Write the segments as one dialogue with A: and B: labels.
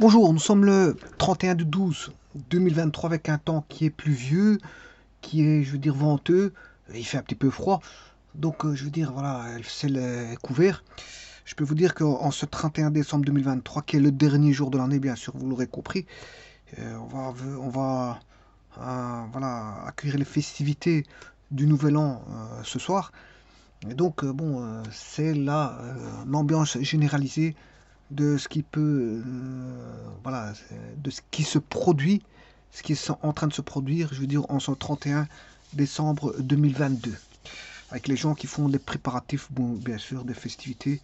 A: Bonjour, nous sommes le 31 du 12 2023 avec un temps qui est pluvieux, qui est, je veux dire, venteux. Il fait un petit peu froid. Donc, je veux dire, voilà, le ciel est couvert. Je peux vous dire qu'en ce 31 décembre 2023, qui est le dernier jour de l'année, bien sûr, vous l'aurez compris, on va voilà, accueillir les festivités du Nouvel An ce soir. Et donc, c'est là l'ambiance généralisée de ce qui peut, voilà, de ce qui se produit, ce qui est en train de se produire, je veux dire, en ce 31 décembre 2022, avec les gens qui font les préparatifs, bon, bien sûr, des festivités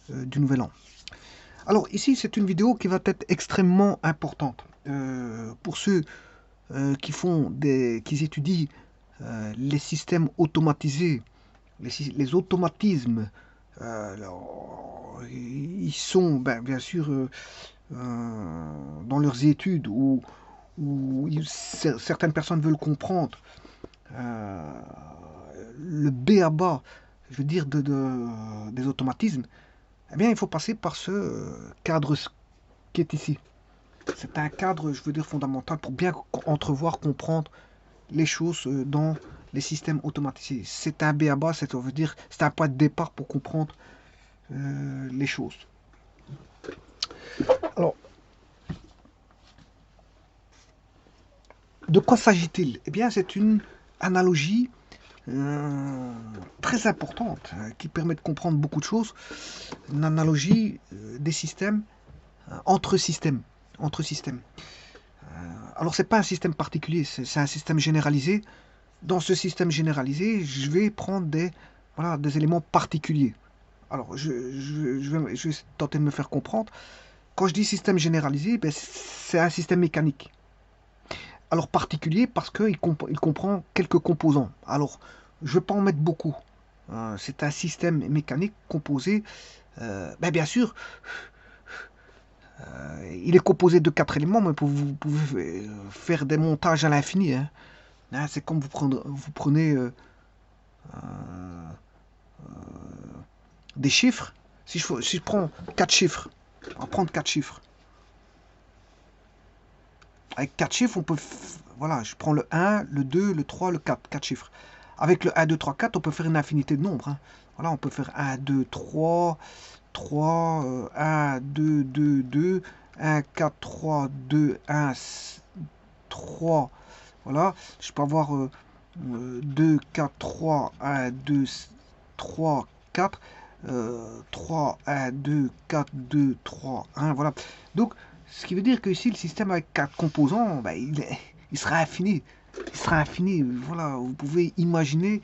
A: du Nouvel An. Alors ici, c'est une vidéo qui va être extrêmement importante pour ceux qui étudient les systèmes automatisés, les automatismes. Ils sont, bien sûr, dans leurs études où certaines personnes veulent comprendre euh, le B à bas, je veux dire, des automatismes, eh bien, il faut passer par ce cadre qui est ici. C'est un cadre, je veux dire, fondamental pour bien entrevoir, comprendre les choses dans les systèmes automatisés. C'est un B à bas, ça veut dire, c'est un point de départ pour comprendre les choses. Alors, de quoi s'agit-il? Eh bien, c'est une analogie euh, très importante qui permet de comprendre beaucoup de choses. Une analogie des systèmes entre systèmes. Entre systèmes. Alors, c'est pas un système particulier, c'est un système généralisé. Dans ce système généralisé, je vais prendre voilà, des éléments particuliers. Alors, je vais tenter de me faire comprendre. Quand je dis système généralisé, c'est un système mécanique. Alors particulier parce qu'il comprend quelques composants. Alors, je ne vais pas en mettre beaucoup. C'est un système mécanique composé, bien sûr, il est composé de 4 éléments, mais vous pouvez faire des montages à l'infini. Hein. Hein, c'est comme vous prenez des chiffres. Si je prends 4 chiffres, on va prendre 4 chiffres. Avec 4 chiffres, on peut. Voilà, je prends le 1, le 2, le 3, le 4. 4 chiffres. Avec le 1, 2, 3, 4, on peut faire une infinité de nombres. Hein. Voilà, on peut faire 1, 2, 3, 3, 1, 2, 2, 2, 1, 4, 3, 2, 1, 3. Voilà, je peux avoir 2, 4, 3, 1, 2, 3, 4. 3, 1, 2, 4, 2, 3, 1. Voilà. Donc, ce qui veut dire que ici, le système avec 4 composants, il sera infini. Il sera infini. Voilà, vous pouvez imaginer,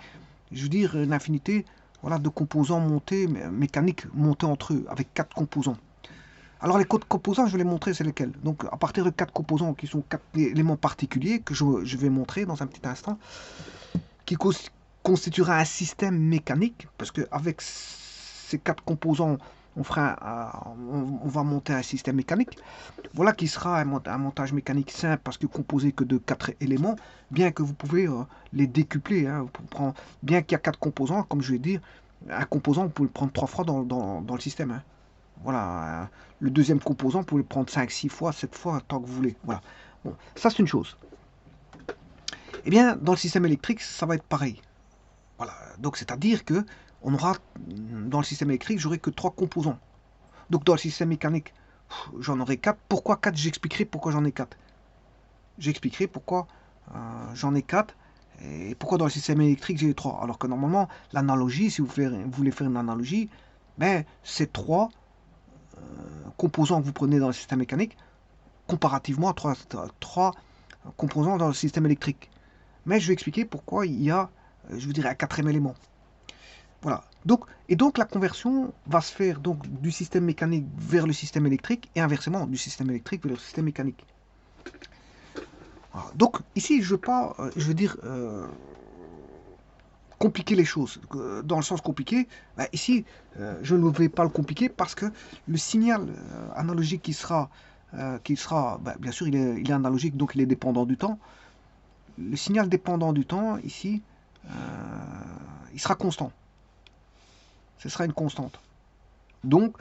A: je veux dire, une infinité voilà, de composants montés, mécaniques montés entre eux, avec 4 composants. Alors les codes composants, je vais les montrer, c'est lesquels. Donc à partir de 4 composants qui sont 4 éléments particuliers que je vais montrer dans un petit instant, qui constituera un système mécanique, parce qu'avec ces 4 composants, on va monter un système mécanique. Voilà qui sera un montage mécanique simple parce que composé que de 4 éléments, bien que vous pouvez les décupler. Hein, bien qu'il y a 4 composants, comme je vais dire, un composant, vous pouvez le prendre 3 fois dans le système. Hein. Voilà, le deuxième composant, vous pouvez le prendre 5, 6 fois, 7 fois, tant que vous voulez. Voilà. Bon, ça c'est une chose. Eh bien, dans le système électrique, ça va être pareil. Voilà. Donc, c'est-à-dire que on aura, dans le système électrique, j'aurai que 3 composants. Donc, dans le système mécanique, j'en aurai 4. Pourquoi 4? J'expliquerai pourquoi j'en ai 4. J'expliquerai pourquoi j'en ai 4 et pourquoi dans le système électrique j'ai 3. Alors que normalement, l'analogie, si vous voulez faire une analogie, c'est 3 composants que vous prenez dans le système mécanique comparativement à 3 composants dans le système électrique. Mais je vais expliquer pourquoi il y a, je veux dire, un quatrième élément. Voilà. Donc la conversion va se faire donc du système mécanique vers le système électrique et inversement du système électrique vers le système mécanique. Voilà. Donc ici je veux pas, je veux dire compliquer les choses dans le sens compliqué. Ici je ne vais pas le compliquer parce que le signal analogique qui sera, bien sûr il est analogique donc il est dépendant du temps. Le signal dépendant du temps ici il sera constant. Ce sera une constante. Donc,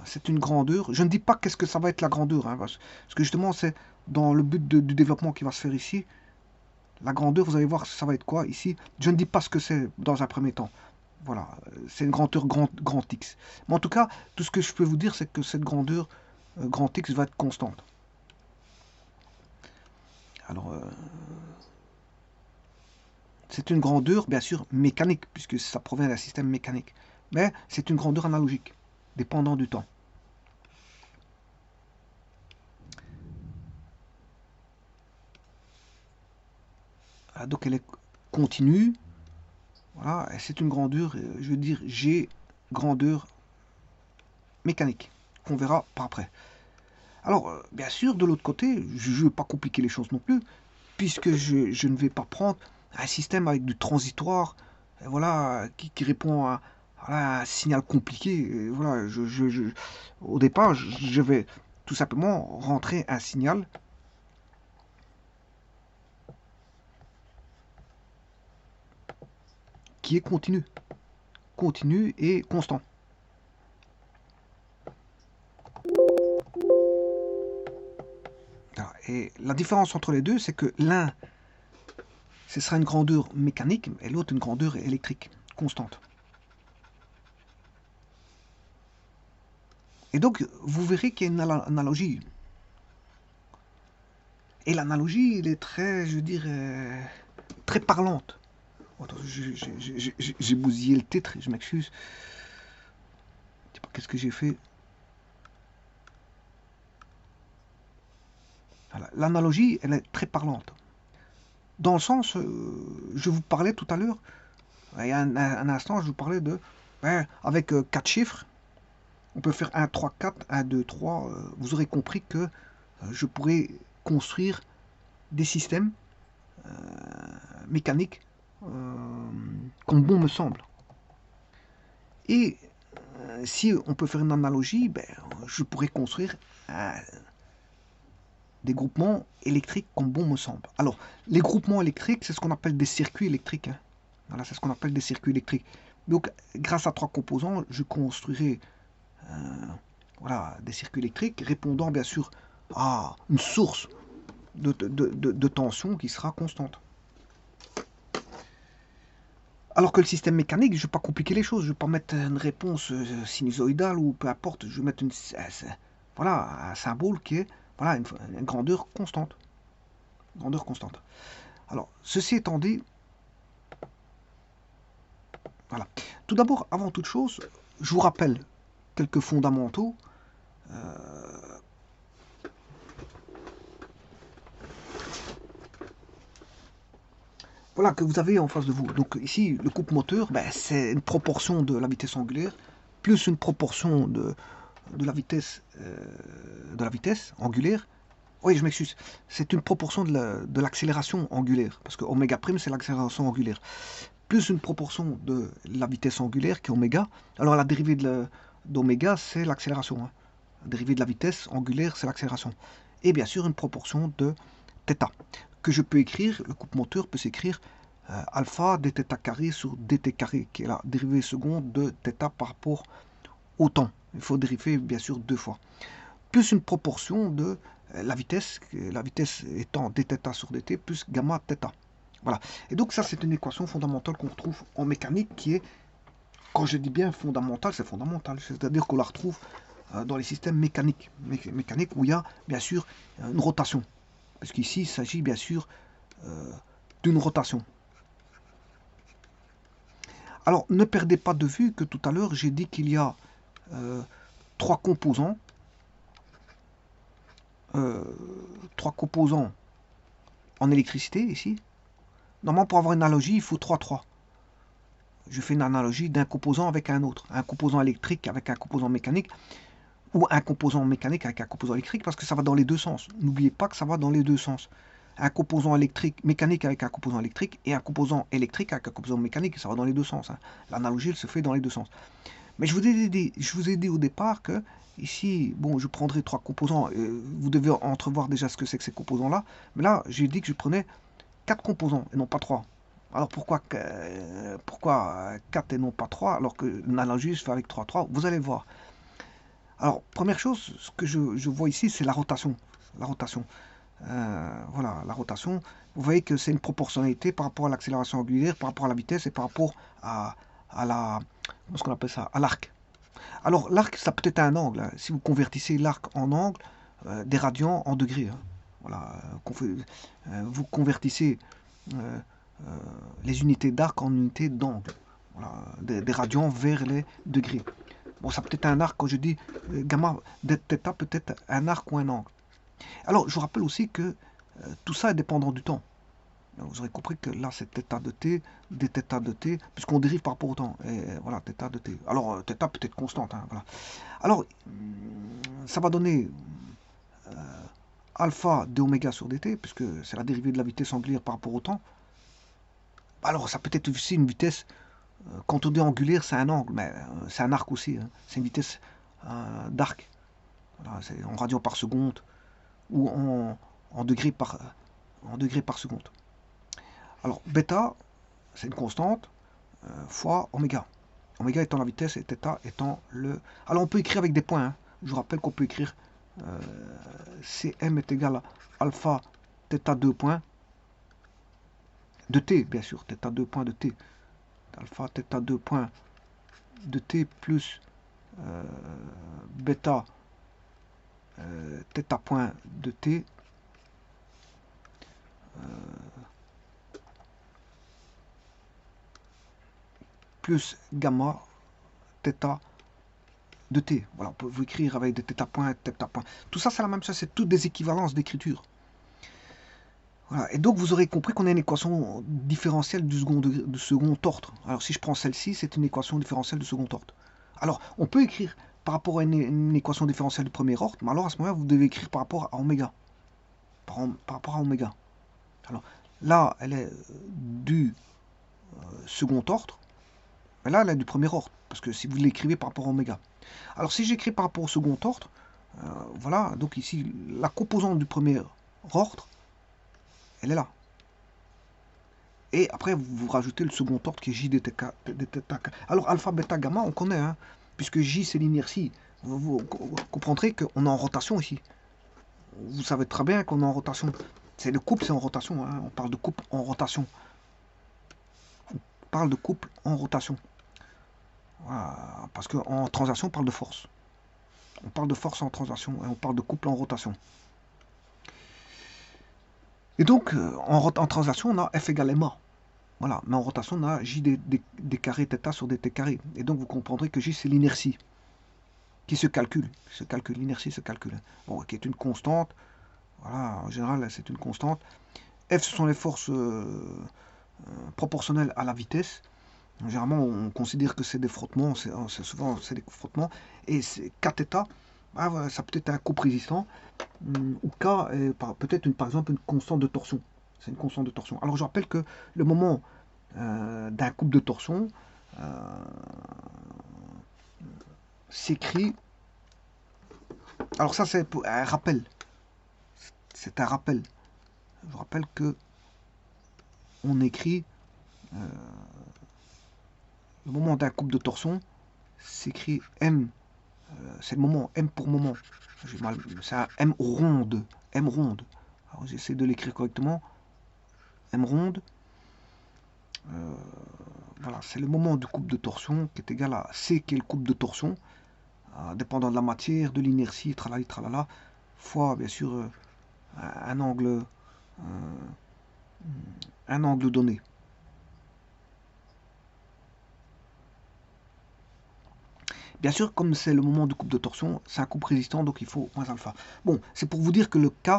A: C'est une grandeur. Je ne dis pas qu'est-ce que ça va être la grandeur, hein, parce que justement, c'est dans le but du développement qui va se faire ici. La grandeur, vous allez voir, ça va être quoi ici. Je ne dis pas ce que c'est dans un premier temps. Voilà, c'est une grandeur grand X. Mais en tout cas, tout ce que je peux vous dire, c'est que cette grandeur grand X va être constante. Alors, c'est une grandeur, bien sûr, mécanique, puisque ça provient d'un système mécanique. Mais c'est une grandeur analogique, dépendant du temps. Donc elle est continue. Voilà, c'est une grandeur, je veux dire, G, grandeur mécanique, qu'on verra par après. Alors, bien sûr, de l'autre côté, je ne veux pas compliquer les choses non plus, puisque je ne vais pas prendre un système avec du transitoire, voilà, qui répond à un signal compliqué. Voilà, au départ, je vais tout simplement rentrer un signal qui est continu et constant. Et la différence entre les deux, c'est que l'un, ce sera une grandeur mécanique, et l'autre une grandeur électrique, constante. Et donc, vous verrez qu'il y a une analogie. Et l'analogie, elle est très, je dirais, très parlante. Attends, j'ai bousillé le titre, je m'excuse. Je sais pas qu'est-ce que j'ai fait. Voilà. L'analogie, elle est très parlante. Dans le sens, je vous parlais tout à l'heure, il y a un instant, je vous parlais de, avec 4 chiffres, on peut faire 1, 3, 4, 1, 2, 3. Vous aurez compris que je pourrais construire des systèmes mécaniques comme bon me semble. Et si on peut faire une analogie, je pourrais construire des groupements électriques comme bon me semble. Alors, les groupements électriques, c'est ce qu'on appelle des circuits électriques. Hein. Voilà, c'est ce qu'on appelle des circuits électriques. Donc, grâce à 3 composants, je construirai voilà, des circuits électriques répondant bien sûr à une source de tension qui sera constante. Alors que le système mécanique, je ne vais pas compliquer les choses, je ne vais pas mettre une réponse sinusoïdale ou peu importe, je vais mettre voilà, un symbole qui est voilà, une grandeur constante. Grandeur constante. Alors, ceci étant dit, voilà. Tout d'abord, avant toute chose, je vous rappelle quelques fondamentaux. Voilà, que vous avez en face de vous. Donc ici, le couple moteur, c'est une proportion de la vitesse angulaire, plus une proportion de la vitesse angulaire. Oui, je m'excuse. C'est une proportion de l'accélération angulaire, parce que oméga prime, c'est l'accélération angulaire. Plus une proportion de la vitesse angulaire qui est oméga. Alors la dérivée d'oméga, c'est l'accélération. Hein. La dérivée de la vitesse angulaire, c'est l'accélération. Et bien sûr, une proportion de θ, que je peux écrire, le couple moteur peut s'écrire alpha dθ carré sur dt carré, qui est la dérivée seconde de θ par rapport au temps. Il faut dériver bien sûr 2 fois. Plus une proportion de la vitesse étant dθ sur dt plus gamma θ. Voilà. Et donc ça, c'est une équation fondamentale qu'on retrouve en mécanique qui est, quand je dis bien fondamentale, c'est fondamental. C'est-à-dire qu'on la retrouve dans les systèmes mécaniques où il y a bien sûr une rotation. Parce qu'ici, il s'agit bien sûr d'une rotation. Alors, ne perdez pas de vue que tout à l'heure, j'ai dit qu'il y a 3 composants. 3 composants en électricité, ici. Normalement, pour avoir une analogie, il faut 3-3. Je fais une analogie d'un composant avec un autre. Un composant électrique avec un composant mécanique. Ou un composant mécanique avec un composant électrique, parce que ça va dans les deux sens. N'oubliez pas que ça va dans les deux sens. Un composant électrique, mécanique avec un composant électrique, et un composant électrique avec un composant mécanique, ça va dans les deux sens. Hein. L'analogie, elle se fait dans les deux sens. Mais je vous ai dit au départ que, ici, bon, je prendrai 3 composants, vous devez entrevoir déjà ce que c'est que ces composants-là, mais là, j'ai dit que je prenais 4 composants, et non pas 3. Alors pourquoi 4 et non pas 3 alors que l'analogie se fait avec 3 Vous allez voir. Alors, première chose, ce que je vois ici, c'est la rotation. La rotation. Voilà, la rotation. Vous voyez que c'est une proportionnalité par rapport à l'accélération angulaire, par rapport à la vitesse et par rapport à la... Comment est-ce qu'on appelle ça? À l'arc. Alors, l'arc, ça peut être un angle, hein. Si vous convertissez l'arc en angle, des radians en degrés, hein. Voilà, vous convertissez euh, euh, les unités d'arc en unités d'angle. Voilà, des radians vers les degrés. Bon, ça peut être un arc, quand je dis gamma θ, peut-être un arc ou un angle. Alors, je vous rappelle aussi que tout ça est dépendant du temps. Vous aurez compris que là, c'est θ de t, dθ de t, puisqu'on dérive par rapport au temps. Et voilà, θ de t. Alors, θ peut être constante. Hein, voilà. Alors, ça va donner alpha d'oméga sur dt, puisque c'est la dérivée de la vitesse angulaire par rapport au temps. Alors, ça peut être aussi une vitesse, quand on dit angulaire, c'est un angle, mais c'est un arc aussi. Hein. C'est une vitesse d'arc. Voilà, c'est en radians par seconde ou en degrés par seconde. Alors, bêta, c'est une constante, fois oméga. Oméga étant la vitesse et θ étant le... Alors, on peut écrire avec des points. Hein. Je vous rappelle qu'on peut écrire Cm est égal à alpha θ 2 points de t, bien sûr, θ 2 points de t. Alpha θ 2 points de t plus bêta θ point de t plus gamma θ de t. Voilà, on peut vous écrire avec des θ points, θ points. Tout ça, c'est la même chose, c'est toutes des équivalences d'écriture. Voilà. Et donc, vous aurez compris qu'on a une équation différentielle du second ordre. Alors, si je prends celle-ci, c'est une équation différentielle du second ordre. Alors, on peut écrire par rapport à une équation différentielle du premier ordre, mais alors à ce moment-là, vous devez écrire par rapport à oméga. Par rapport à oméga. Alors, là, elle est du second ordre, mais là, elle est du premier ordre, parce que si vous l'écrivez par rapport à oméga. Alors, si j'écris par rapport au second ordre, voilà, donc ici, la composante du premier ordre, elle est là. Et après, vous rajoutez le second ordre qui est J dθ. Alors, alpha, bêta, gamma, on connaît, hein, puisque J, c'est l'inertie. Vous comprendrez qu'on est en rotation ici. Vous savez très bien qu'on est en rotation. C'est le couple, c'est en rotation. Hein. On parle de couple en rotation. On parle de couple en rotation. Voilà, parce qu'en translation, on parle de force. On parle de force en translation et on parle de couple en rotation. Et donc, en translation, on a F égale ma. Voilà, mais en rotation, on a J des carrés θ sur dt carré. Et donc, vous comprendrez que J, c'est l'inertie qui se calcule. L'inertie se calcule. Bon, qui est une constante. Voilà, en général, c'est une constante. F, ce sont les forces proportionnelles à la vitesse. Généralement, on considère que c'est des frottements. Souvent, c'est des frottements. Et kθ, ça peut être un couple résistant. Ou K est peut-être par exemple une constante de torsion. C'est une constante de torsion. Alors je rappelle que le moment d'un couple de torsion s'écrit. Alors ça c'est un rappel. C'est un rappel. Je rappelle que on écrit le moment d'un couple de torsion s'écrit M. C'est le moment M pour moment. C'est un M ronde. M ronde. Alors j'essaie de l'écrire correctement. M ronde. Voilà, c'est le moment du couple de torsion qui est égal à C qui est le couple de torsion, dépendant de la matière, de l'inertie, tralala, tralala, fois bien sûr un angle donné. Bien sûr, comme c'est le moment du couple de torsion, c'est un couple résistant, donc il faut moins alpha. Bon, c'est pour vous dire que le K,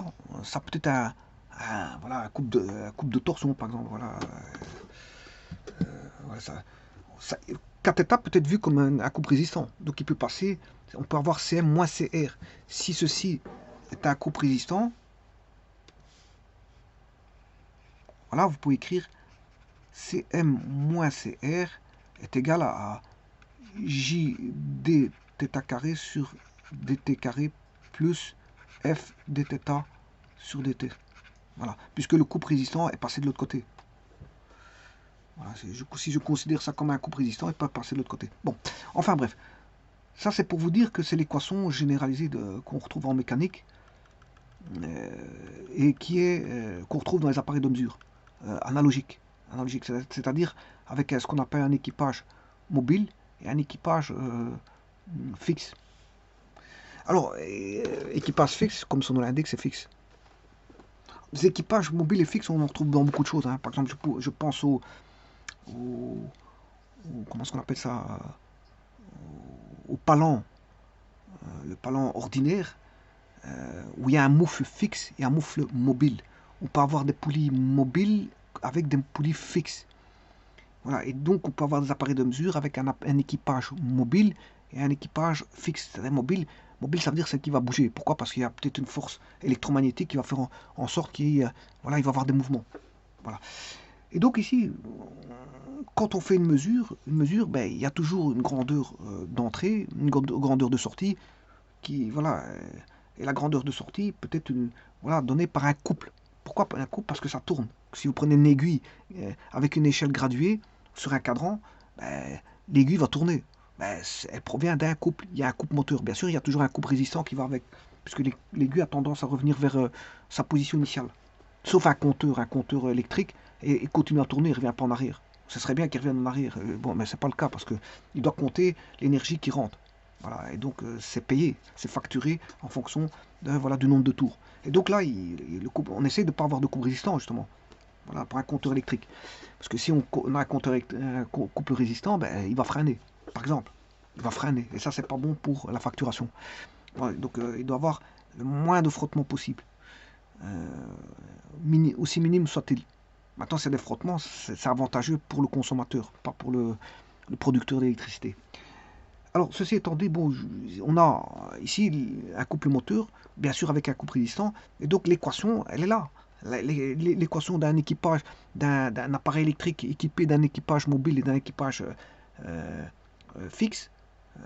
A: ça peut être un couple de torsion, par exemple. Voilà, kθ peut être vu comme un couple résistant. Donc il peut passer, on peut avoir Cm moins Cr. Si ceci est un couple résistant, voilà, vous pouvez écrire Cm moins Cr est égal à J dθ carré sur dt carré plus F dθ sur dt. Voilà, puisque le couple résistant est passé de l'autre côté. Voilà, si je considère ça comme un couple résistant, il peut passer de l'autre côté. Bon, enfin bref. Ça, c'est pour vous dire que c'est l'équation généralisée qu'on retrouve en mécanique et qu'on retrouve dans les appareils de mesure analogiques. C'est-à-dire avec ce qu'on appelle un équipage mobile et un équipage fixe. Alors, équipage fixe, comme son nom l'indique, c'est fixe. Les équipages mobiles et fixes, on en retrouve dans beaucoup de choses. Hein. Par exemple, je pense comment est-ce qu'on appelle ça, au palan, le palan ordinaire, où il y a un moufle fixe et un moufle mobile. On peut avoir des poulies mobiles avec des poulies fixes. Voilà, et donc on peut avoir des appareils de mesure avec un équipage mobile et un équipage fixe. C'est-à-dire mobile, ça veut dire celle qui va bouger. Pourquoi? Parce qu'il y a peut-être une force électromagnétique qui va faire en sorte qu'il voilà, il va avoir des mouvements. Voilà. Et donc ici, quand on fait une mesure, ben, il y a toujours une grandeur d'entrée, une grandeur de sortie, qui, voilà, et la grandeur de sortie peut être voilà, donnée par un couple. Pourquoi un couple? Parce que ça tourne. Si vous prenez une aiguille avec une échelle graduée sur un cadran, ben, l'aiguille va tourner. Ben, elle provient d'un couple. Il y a un couple moteur. Bien sûr, il y a toujours un couple résistant qui va avec, puisque l'aiguille a tendance à revenir vers sa position initiale. Sauf un compteur électrique, et il continue à tourner, il ne revient pas en arrière. Ce serait bien qu'il revienne en arrière. Bon, mais ce n'est pas le cas parce qu'il doit compter l'énergie qui rentre. Voilà, et donc c'est payé, c'est facturé en fonction voilà, du nombre de tours. Et donc là, on essaie de ne pas avoir de couple résistant justement, voilà, pour un compteur électrique. Parce que si on a un couple résistant, ben, il va freiner, par exemple. Il va freiner, et ça c'est pas bon pour la facturation. Ouais, donc il doit avoir le moins de frottement possible, aussi minime soit-il. Maintenant, c'est des frottements, c'est avantageux pour le consommateur, pas pour le producteur d'électricité. Alors, ceci étant dit, bon, on a ici un couple moteur, bien sûr avec un couple résistant, et donc l'équation, elle est là. L'équation d'un équipage, d'un appareil électrique équipé d'un équipage mobile et d'un équipage fixe.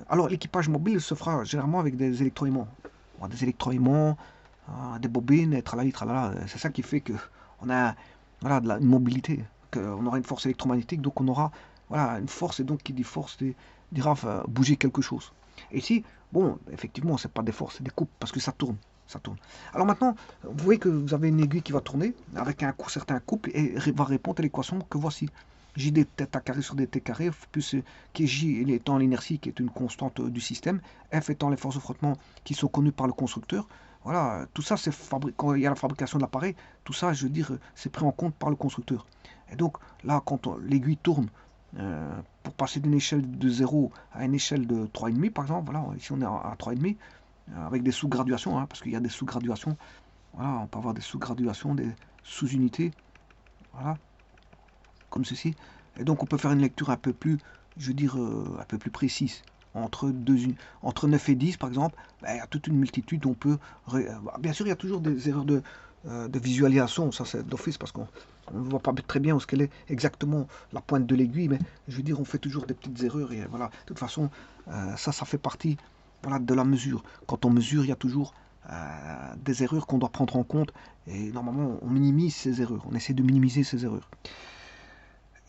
A: Alors, l'équipage mobile se fera généralement avec des électroaimants. Des électroaimants, des bobines, et tralali, tralala. C'est ça qui fait qu'on a voilà, une mobilité, qu'on aura une force électromagnétique, donc on aura voilà, une force, et donc qui dit force dira bouger quelque chose. Et ici, bon, effectivement, c'est pas des forces, c'est des coupes, parce que ça tourne. Ça tourne. Alors maintenant, vous voyez que vous avez une aiguille qui va tourner avec un certain couple et va répondre à l'équation que voici. J des θ carré sur des t carré, plus qui J étant l'inertie qui est une constante du système, F étant les forces de frottement qui sont connues par le constructeur. Voilà, tout ça, c'est quand il y a la fabrication de l'appareil, tout ça, je veux dire, c'est pris en compte par le constructeur. Et donc, là, quand l'aiguille tourne, pour passer d'une échelle de 0 à une échelle de 3,5 par exemple, voilà, ici on est à 3,5, avec des sous-graduations, hein, parce qu'il y a des sous-graduations, voilà, on peut avoir des sous-graduations, des sous-unités, voilà, comme ceci. Et donc on peut faire une lecture un peu plus, je veux dire, un peu plus précise. Entre 9 et 10 par exemple, ben, il y a toute une multitude, on peut... Bien sûr, il y a toujours des erreurs de visualisation, ça c'est d'office parce qu'on ne voit pas très bien où est-ce qu'elle est exactement la pointe de l'aiguille, mais je veux dire, on fait toujours des petites erreurs, et voilà, de toute façon, ça fait partie voilà, de la mesure. Quand on mesure, il y a toujours des erreurs qu'on doit prendre en compte, et normalement, on minimise ces erreurs, on essaie de minimiser ces erreurs.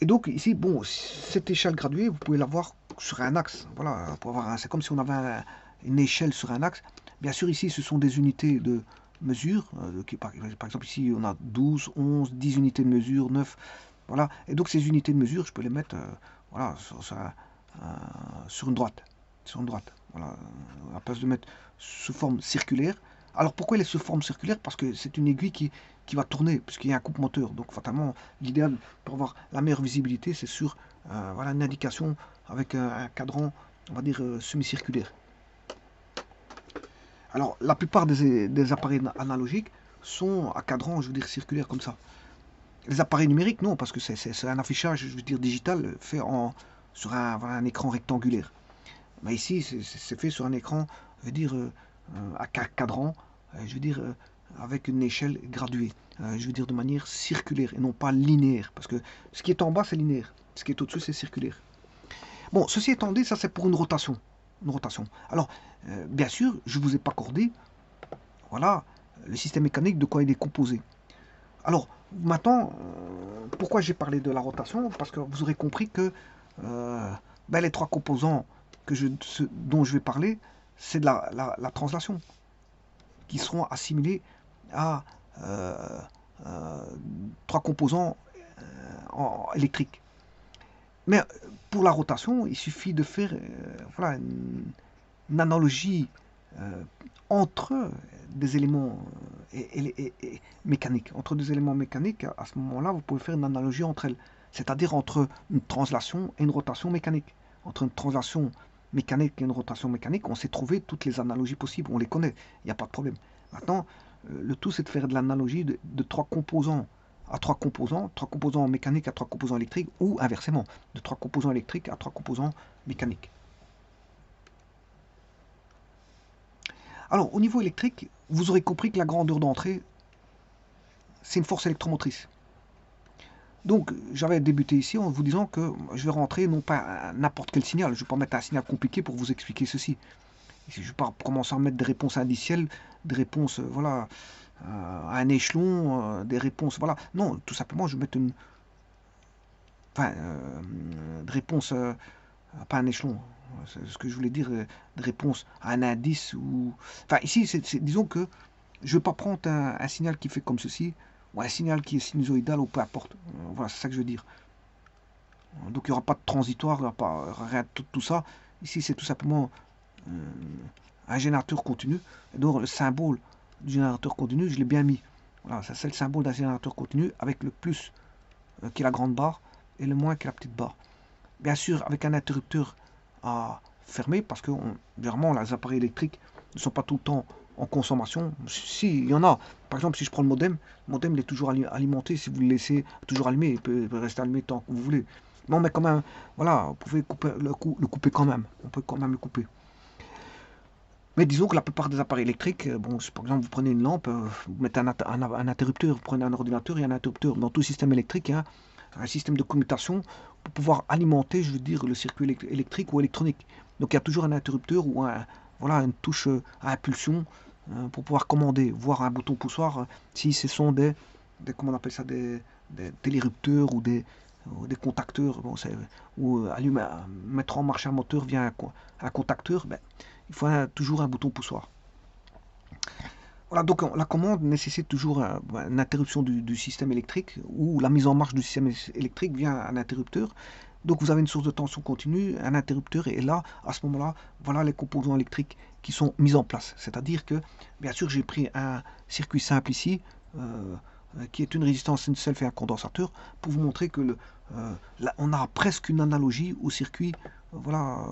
A: Et donc ici, bon, cette échelle graduée, vous pouvez la voir sur un axe. Voilà, c'est comme si on avait une échelle sur un axe. Bien sûr, ici, ce sont des unités de mesure. Par exemple, ici, on a 12, 11, 10 unités de mesure, 9. Voilà. Et donc, ces unités de mesure, je peux les mettre voilà, sur une droite. Sur une droite. Voilà. À la place de mettre sous forme circulaire. Alors, pourquoi elle est sous forme circulaire? Parce que c'est une aiguille qui va tourner, puisqu'il y a un coupe moteur. Donc, fatalement, l'idéal pour avoir la meilleure visibilité, c'est sur voilà, une indication avec un cadran, on va dire, semi-circulaire. Alors, la plupart des appareils analogiques sont à cadran, je veux dire, circulaire comme ça. Les appareils numériques, non, parce que c'est un affichage, je veux dire, digital, fait sur voilà, un écran rectangulaire. Mais ici, c'est fait sur un écran, je veux dire, à cadran, je veux dire, avec une échelle graduée, je veux dire de manière circulaire et non pas linéaire, parce que ce qui est en bas c'est linéaire, ce qui est au-dessus c'est circulaire. Bon, ceci étant dit, ça c'est pour une rotation. Une rotation. Alors, bien sûr, je ne vous ai pas accordé, voilà, le système mécanique de quoi il est composé. Alors, Maintenant, pourquoi j'ai parlé de la rotation? Parce que vous aurez compris que ben, les trois composants dont je vais parler, c'est de la translation, qui seront assimilés à euh, euh, trois composants électriques. Mais pour la rotation, il suffit de faire voilà, une analogie euh, entre des éléments mécaniques. Entre deux éléments mécaniques, à ce moment-là, vous pouvez faire une analogie entre elles. C'est-à-dire entre une translation et une rotation mécanique. Entre une translation mécanique et une rotation mécanique, on sait trouver toutes les analogies possibles, on les connaît, il n'y a pas de problème. Maintenant, le tout, c'est de faire de l'analogie de trois composants à trois composants mécaniques à trois composants électriques, ou inversement, de trois composants électriques à trois composants mécaniques. Alors, au niveau électrique, vous aurez compris que la grandeur d'entrée, c'est une force électromotrice. Donc, j'avais débuté ici en vous disant que je vais rentrer non pas n'importe quel signal, je ne vais pas mettre un signal compliqué pour vous expliquer ceci. Je ne vais pas commencer à mettre des réponses indicielles, des réponses, voilà, à un échelon, des réponses, voilà. Non, tout simplement, je vais mettre une, enfin, des réponses, pas un échelon, c'est ce que je voulais dire, des réponses à un indice ou, enfin, ici, disons que je ne vais pas prendre un signal qui fait comme ceci, ou un signal qui est sinusoïdal, ou peu importe. Voilà, c'est ça que je veux dire. Donc il n'y aura pas de transitoire, il n'y aura pas rien de tout ça. Ici, c'est tout simplement un générateur continu. Et donc le symbole du générateur continu, je l'ai bien mis. Voilà, ça c'est le symbole d'un générateur continu avec le plus qui est la grande barre et le moins qui est la petite barre. Bien sûr, avec un interrupteur à fermer, parce que généralement les appareils électriques ne sont pas tout le temps en consommation. Si, il y en a. Par exemple, si je prends le modem il est toujours alimenté. Si vous le laissez toujours allumé, il peut rester allumé tant que vous voulez. Non, mais quand même, voilà, vous pouvez couper, le couper quand même. On peut quand même le couper. Mais disons que la plupart des appareils électriques, bon, si par exemple vous prenez une lampe, vous mettez un interrupteur, vous prenez un ordinateur et un interrupteur. Dans tout système électrique, il y a un système de commutation pour pouvoir alimenter, je veux dire, le circuit électrique ou électronique. Donc il y a toujours un interrupteur ou voilà, une touche à impulsion pour pouvoir commander, voire un bouton poussoir si ce sont comment on appelle ça, des télérupteurs ou des contacteurs, bon, ou mettre en marche un moteur via un contacteur, ben, il faut toujours un bouton poussoir. Voilà, donc la commande nécessite toujours une interruption du système électrique ou la mise en marche du système électrique via un interrupteur. Donc vous avez une source de tension continue, un interrupteur, et là, à ce moment-là, voilà les composants électriques qui sont mis en place. C'est-à-dire que, bien sûr, j'ai pris un circuit simple ici, qui est une résistance, une self et un condensateur, pour vous montrer que là, on a presque une analogie au circuit. Voilà,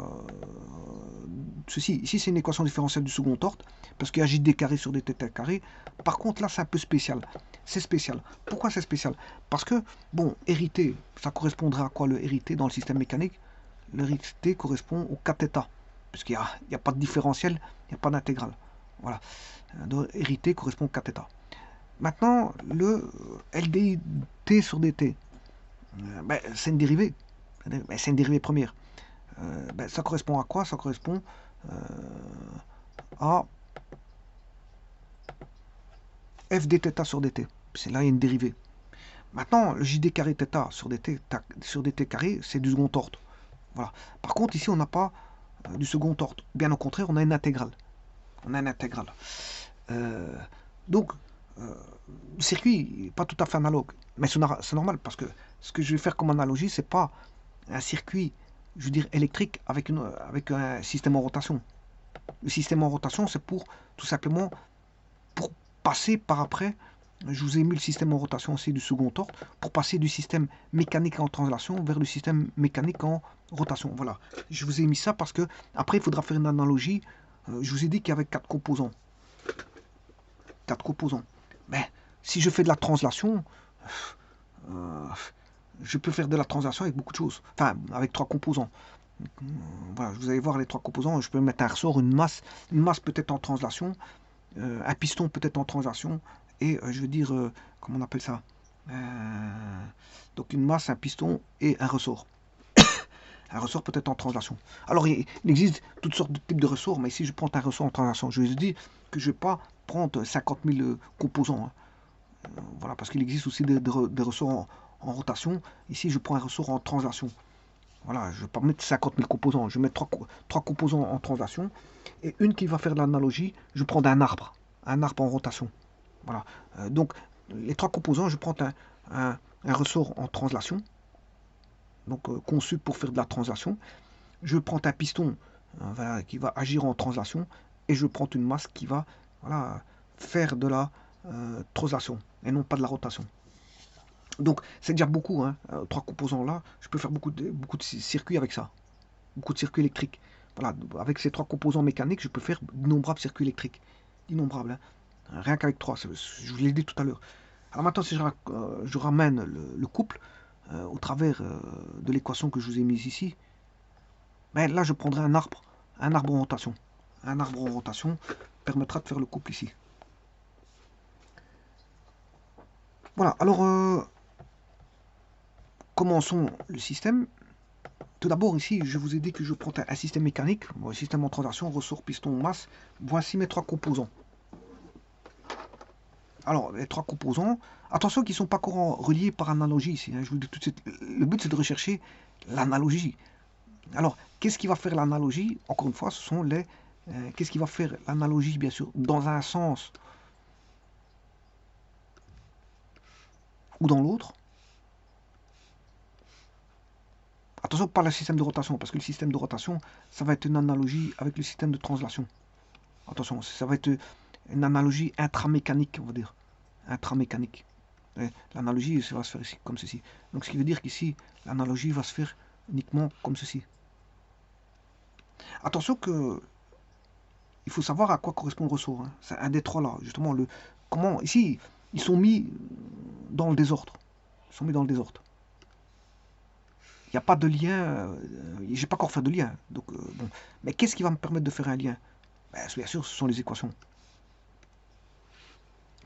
A: ceci. Ici, c'est une équation différentielle du second ordre, parce qu'il y a JD carré sur dt carré. Par contre, là, c'est un peu spécial. C'est spécial. Pourquoi c'est spécial? Parce que, bon, hérité, ça correspondrait à quoi le hérité dans le système mécanique? Le hérité correspond au kθ, puisqu'il n'y a pas de différentiel, il n'y a pas d'intégrale. Voilà. Donc, hérité correspond au kθ. Maintenant, le LDT sur dt, ben, c'est une dérivée. Ben, c'est une dérivée première. Ben, ça correspond à quoi? Ça correspond à f dθ sur dt. C'est là, il y a une dérivée. Maintenant, le jd carré θ sur dt carré, c'est du second ordre. Voilà. Par contre, ici, on n'a pas du second ordre. Bien au contraire, on a une intégrale. On a une intégrale. Donc, le circuit n'est pas tout à fait analogue. Mais c'est normal, parce que ce que je vais faire comme analogie, c'est pas un circuit, je veux dire, électrique avec un système en rotation. Le système en rotation, c'est pour, tout simplement, pour passer par après, je vous ai mis le système en rotation aussi du second ordre, pour passer du système mécanique en translation vers le système mécanique en rotation. Voilà, je vous ai mis ça parce que après il faudra faire une analogie. Je vous ai dit qu'il y avait 4 composants. 4 composants. Mais si je fais de la translation, je peux faire de la translation avec beaucoup de choses. Enfin, avec 3 composants. Voilà, vous allez voir les 3 composants. Je peux mettre un ressort, une masse peut-être en translation, un piston peut-être en translation, et je veux dire, comment on appelle ça, donc une masse, un piston et un ressort. Un ressort peut-être en translation. Alors il existe toutes sortes de types de ressorts, mais ici je prends un ressort en translation. Je vous dis que je ne vais pas prendre 50 000 composants. Hein. Voilà, parce qu'il existe aussi des ressorts en rotation. Ici, je prends un ressort en translation. Voilà, je ne vais pas mettre 50 000 composants. Je vais mettre trois composants en translation. Et une qui va faire de l'analogie, je prends d'un arbre. Un arbre en rotation. Voilà. Donc, les trois composants, je prends un ressort en translation. Donc, conçu pour faire de la translation. Je prends un piston voilà, qui va agir en translation. Et je prends une masse qui va voilà, faire de la translation. Et non pas de la rotation. Donc, c'est déjà beaucoup, hein, trois composants là. Je peux faire beaucoup de circuits avec ça. Beaucoup de circuits électriques. Voilà, avec ces trois composants mécaniques, je peux faire d'innombrables circuits électriques. D'innombrables, hein. Rien qu'avec trois, je vous l'ai dit tout à l'heure. Alors maintenant, si je ramène le couple au travers de l'équation que je vous ai mise ici, ben là, je prendrai un arbre en rotation. Un arbre en rotation permettra de faire le couple ici. Voilà, alors, commençons le système. Tout d'abord, ici, je vous ai dit que je prends un système mécanique, un système en translation, ressort, piston, masse. Voici mes trois composants. Alors, les trois composants, attention qu'ils ne sont pas encore reliés par analogie ici. Hein, je vous dis tout de suite, le but c'est de rechercher l'analogie. Alors, qu'est-ce qui va faire l'analogie? Encore une fois, ce sont les... qu'est-ce qui va faire l'analogie, bien sûr, dans un sens ou dans l'autre? Attention, pas le système de rotation, parce que le système de rotation, ça va être une analogie avec le système de translation. Attention, ça va être une analogie intramécanique, on va dire. Intramécanique. L'analogie va se faire ici, comme ceci. Donc, ce qui veut dire qu'ici, l'analogie va se faire uniquement comme ceci. Attention que il faut savoir à quoi correspond le ressort. Hein. C'est un des trois là, justement. Comment ici, ils sont mis dans le désordre. Ils sont mis dans le désordre. Il n'y a pas de lien. J'ai pas encore fait de lien. Donc bon. Mais qu'est-ce qui va me permettre de faire un lien? Ben, bien sûr, ce sont les équations.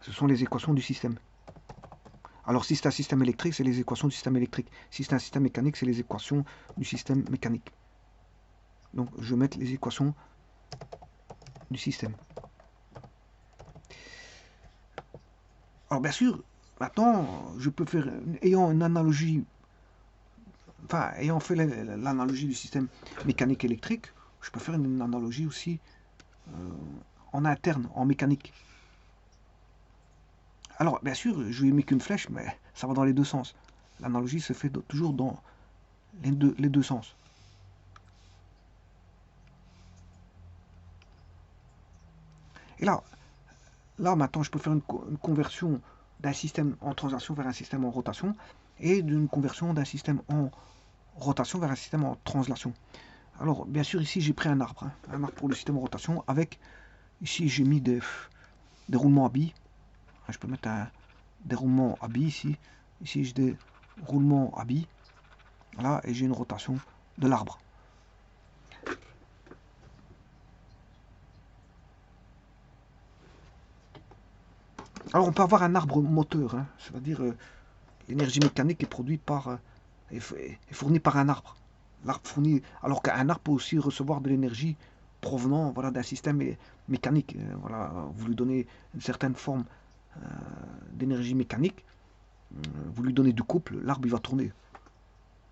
A: Ce sont les équations du système. Alors si c'est un système électrique, c'est les équations du système électrique. Si c'est un système mécanique, c'est les équations du système mécanique. Donc je vais mettre les équations du système. Alors bien sûr, maintenant, je peux faire, ayant une analogie, enfin, ayant fait l'analogie du système mécanique électrique, je peux faire une analogie aussi en interne, en mécanique. Alors bien sûr, je lui ai mis qu'une flèche, mais ça va dans les deux sens. L'analogie se fait toujours dans les deux sens. Et là maintenant, je peux faire une conversion d'un système en translation vers un système en rotation et d'une conversion d'un système en rotation vers un système en translation. Alors, bien sûr, ici, j'ai pris un arbre. Hein, un arbre pour le système en rotation avec, ici, j'ai mis des roulements à billes. Je peux mettre des roulements à billes ici. Ici, j'ai des roulements à billes. Voilà, et j'ai une rotation de l'arbre. Alors, on peut avoir un arbre moteur, hein, c'est-à-dire l'énergie mécanique est produite par, est fournie par un arbre. L'arbre fournit, alors qu'un arbre peut aussi recevoir de l'énergie provenant voilà, d'un système mécanique. Voilà, vous lui donnez une certaine forme d'énergie mécanique, vous lui donnez du couple, l'arbre il va tourner.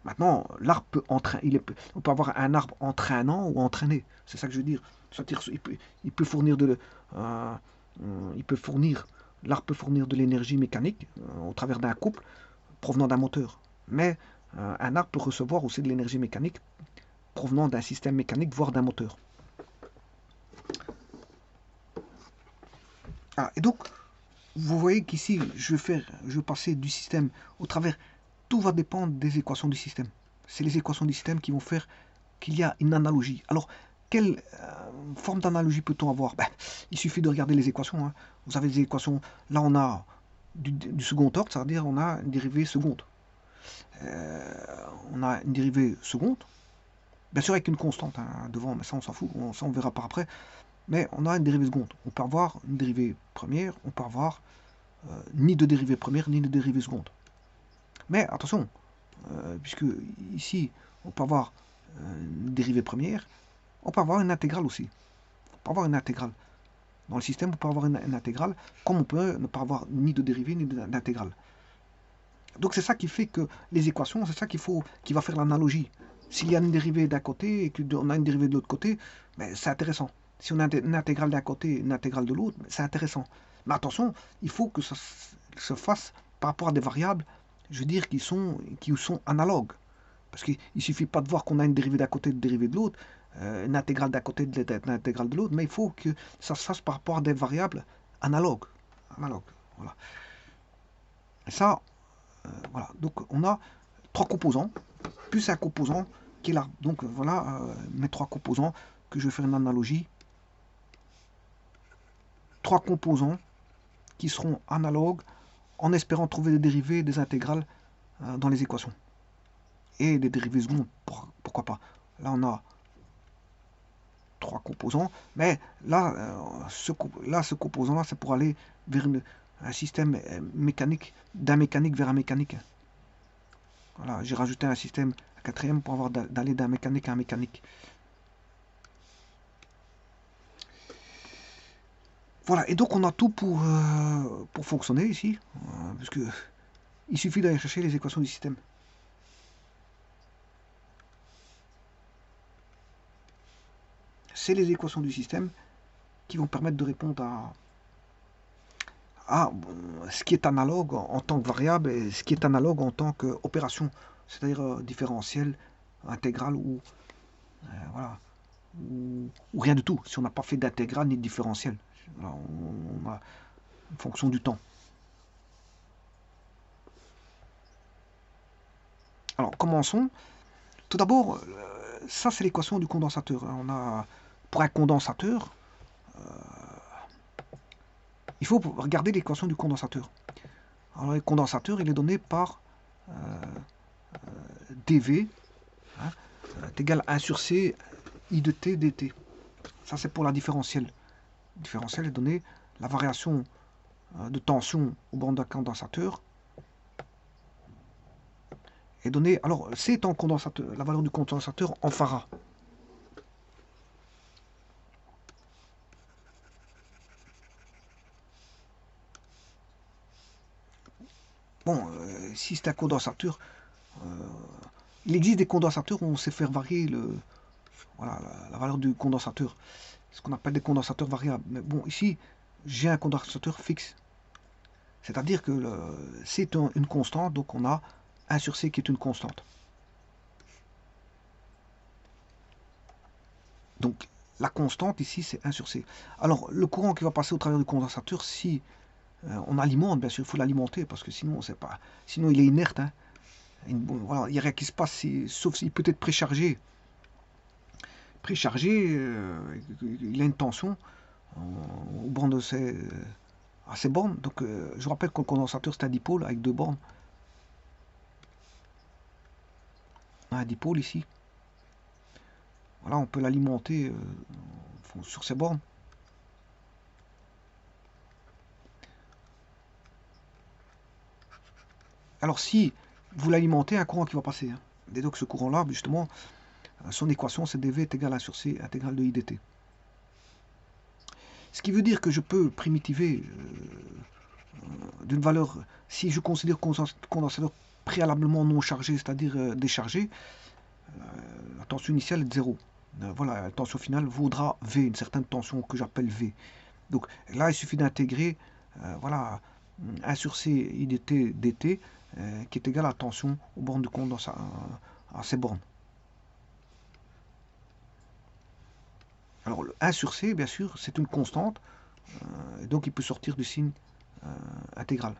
A: Maintenant, l'arbre peut entraîner, on peut avoir un arbre entraînant ou entraîné. C'est ça que je veux dire. Il peut fournir l'arbre peut fournir de l'énergie mécanique au travers d'un couple provenant d'un moteur. Mais un arbre peut recevoir aussi de l'énergie mécanique provenant d'un système mécanique, voire d'un moteur. Ah, et donc, vous voyez qu'ici, je vais passer du système au travers. Tout va dépendre des équations du système. C'est les équations du système qui vont faire qu'il y a une analogie. Alors, quelle forme d'analogie peut-on avoir? Ben, il suffit de regarder les équations. Hein. Vous avez des équations. Là, on a du second ordre, c'est-à-dire on a une dérivée seconde. On a une dérivée seconde, bien sûr avec une constante hein, devant, mais ça on s'en fout, ça on verra par après. Mais on a une dérivée seconde. On peut avoir une dérivée première, on peut avoir ni de dérivée première ni de dérivée seconde. Mais attention, puisque ici on peut avoir une dérivée première, on peut avoir une intégrale aussi. On peut avoir une intégrale. Dans le système, on peut avoir une intégrale, comme on peut ne pas avoir ni de dérivée ni d'intégrale. Donc c'est ça qui fait que les équations, c'est ça qui va faire l'analogie. S'il y a une dérivée d'un côté et qu'on a une dérivée de l'autre côté, ben, c'est intéressant. Si on a une intégrale d'un côté et une intégrale de l'autre, ben, c'est intéressant. Mais attention, il faut que ça se fasse par rapport à des variables, je veux dire, qui sont analogues. Parce qu'il ne suffit pas de voir qu'on a une dérivée d'un côté et une dérivée de l'autre, une intégrale d'un côté et une intégrale de l'autre, mais il faut que ça se fasse par rapport à des variables analogues. Voilà. Et ça, voilà. Donc on a trois composants, plus un composant qui est là. Donc voilà mes trois composants que je vais faire une analogie. Trois composants qui seront analogues en espérant trouver des dérivées, des intégrales dans les équations. Et des dérivées secondes, pourquoi pas. Là on a trois composants, mais là, ce composant-là, c'est pour aller vers un système mécanique, d'un mécanique vers un mécanique. Voilà, j'ai rajouté un système, un quatrième, pour avoir d'aller d'un mécanique à un mécanique. Voilà, et donc on a tout pour fonctionner ici, parce que il suffit d'aller chercher les équations du système. C'est les équations du système qui vont permettre de répondre à ce qui est analogue en tant que variable et ce qui est analogue en tant qu'opération, c'est-à-dire différentiel, intégrale ou, voilà, ou rien du tout, si on n'a pas fait d'intégrale ni de différentiel. On a une fonction du temps. Alors, commençons. Tout d'abord, ça c'est l'équation du condensateur. On a, pour un condensateur, il faut regarder l'équation du condensateur. Alors, le condensateur, il est donné par dV, hein, est égal à 1 sur C, I de T dt. Ça, c'est pour la différentielle. Le différentiel est donné, la variation de tension au bord d'un condensateur est donnée. Alors, C étant condensateur, la valeur du condensateur en farad. Bon, si c'est un condensateur, il existe des condensateurs où on sait faire varier voilà, la valeur du condensateur. Ce qu'on appelle des condensateurs variables. Mais bon, ici, j'ai un condensateur fixe. C'est-à-dire que c'est une constante, donc on a 1 sur C qui est une constante. Donc la constante ici, c'est 1 sur C. Alors le courant qui va passer au travers du condensateur, si on alimente, bien sûr, il faut l'alimenter, parce que sinon, c'est pas, sinon il est inerte. Hein. Voilà, il n'y a rien qui se passe, sauf s'il peut être préchargé. Préchargé, il a une tension au bord de à ces bornes. Donc je vous rappelle que le condensateur, c'est un dipôle avec deux bornes. On a un dipôle ici. Voilà, on peut l'alimenter sur ces bornes. Alors si vous l'alimentez, un courant qui va passer. Hein. Et donc ce courant-là, justement, son équation, c'est dV est égal à 1 sur C intégrale de I dt. Ce qui veut dire que je peux primitiver d'une valeur, si je considère condensateur préalablement non chargé, c'est-à-dire déchargé, la tension initiale est de 0. Voilà, la tension finale vaudra V, une certaine tension que j'appelle V. Donc là, il suffit d'intégrer voilà, 1 sur C I dt dt qui est égal à la tension aux bornes du condensateur, à ces bornes. Alors le 1 sur C, bien sûr, c'est une constante, et donc il peut sortir du signe intégral.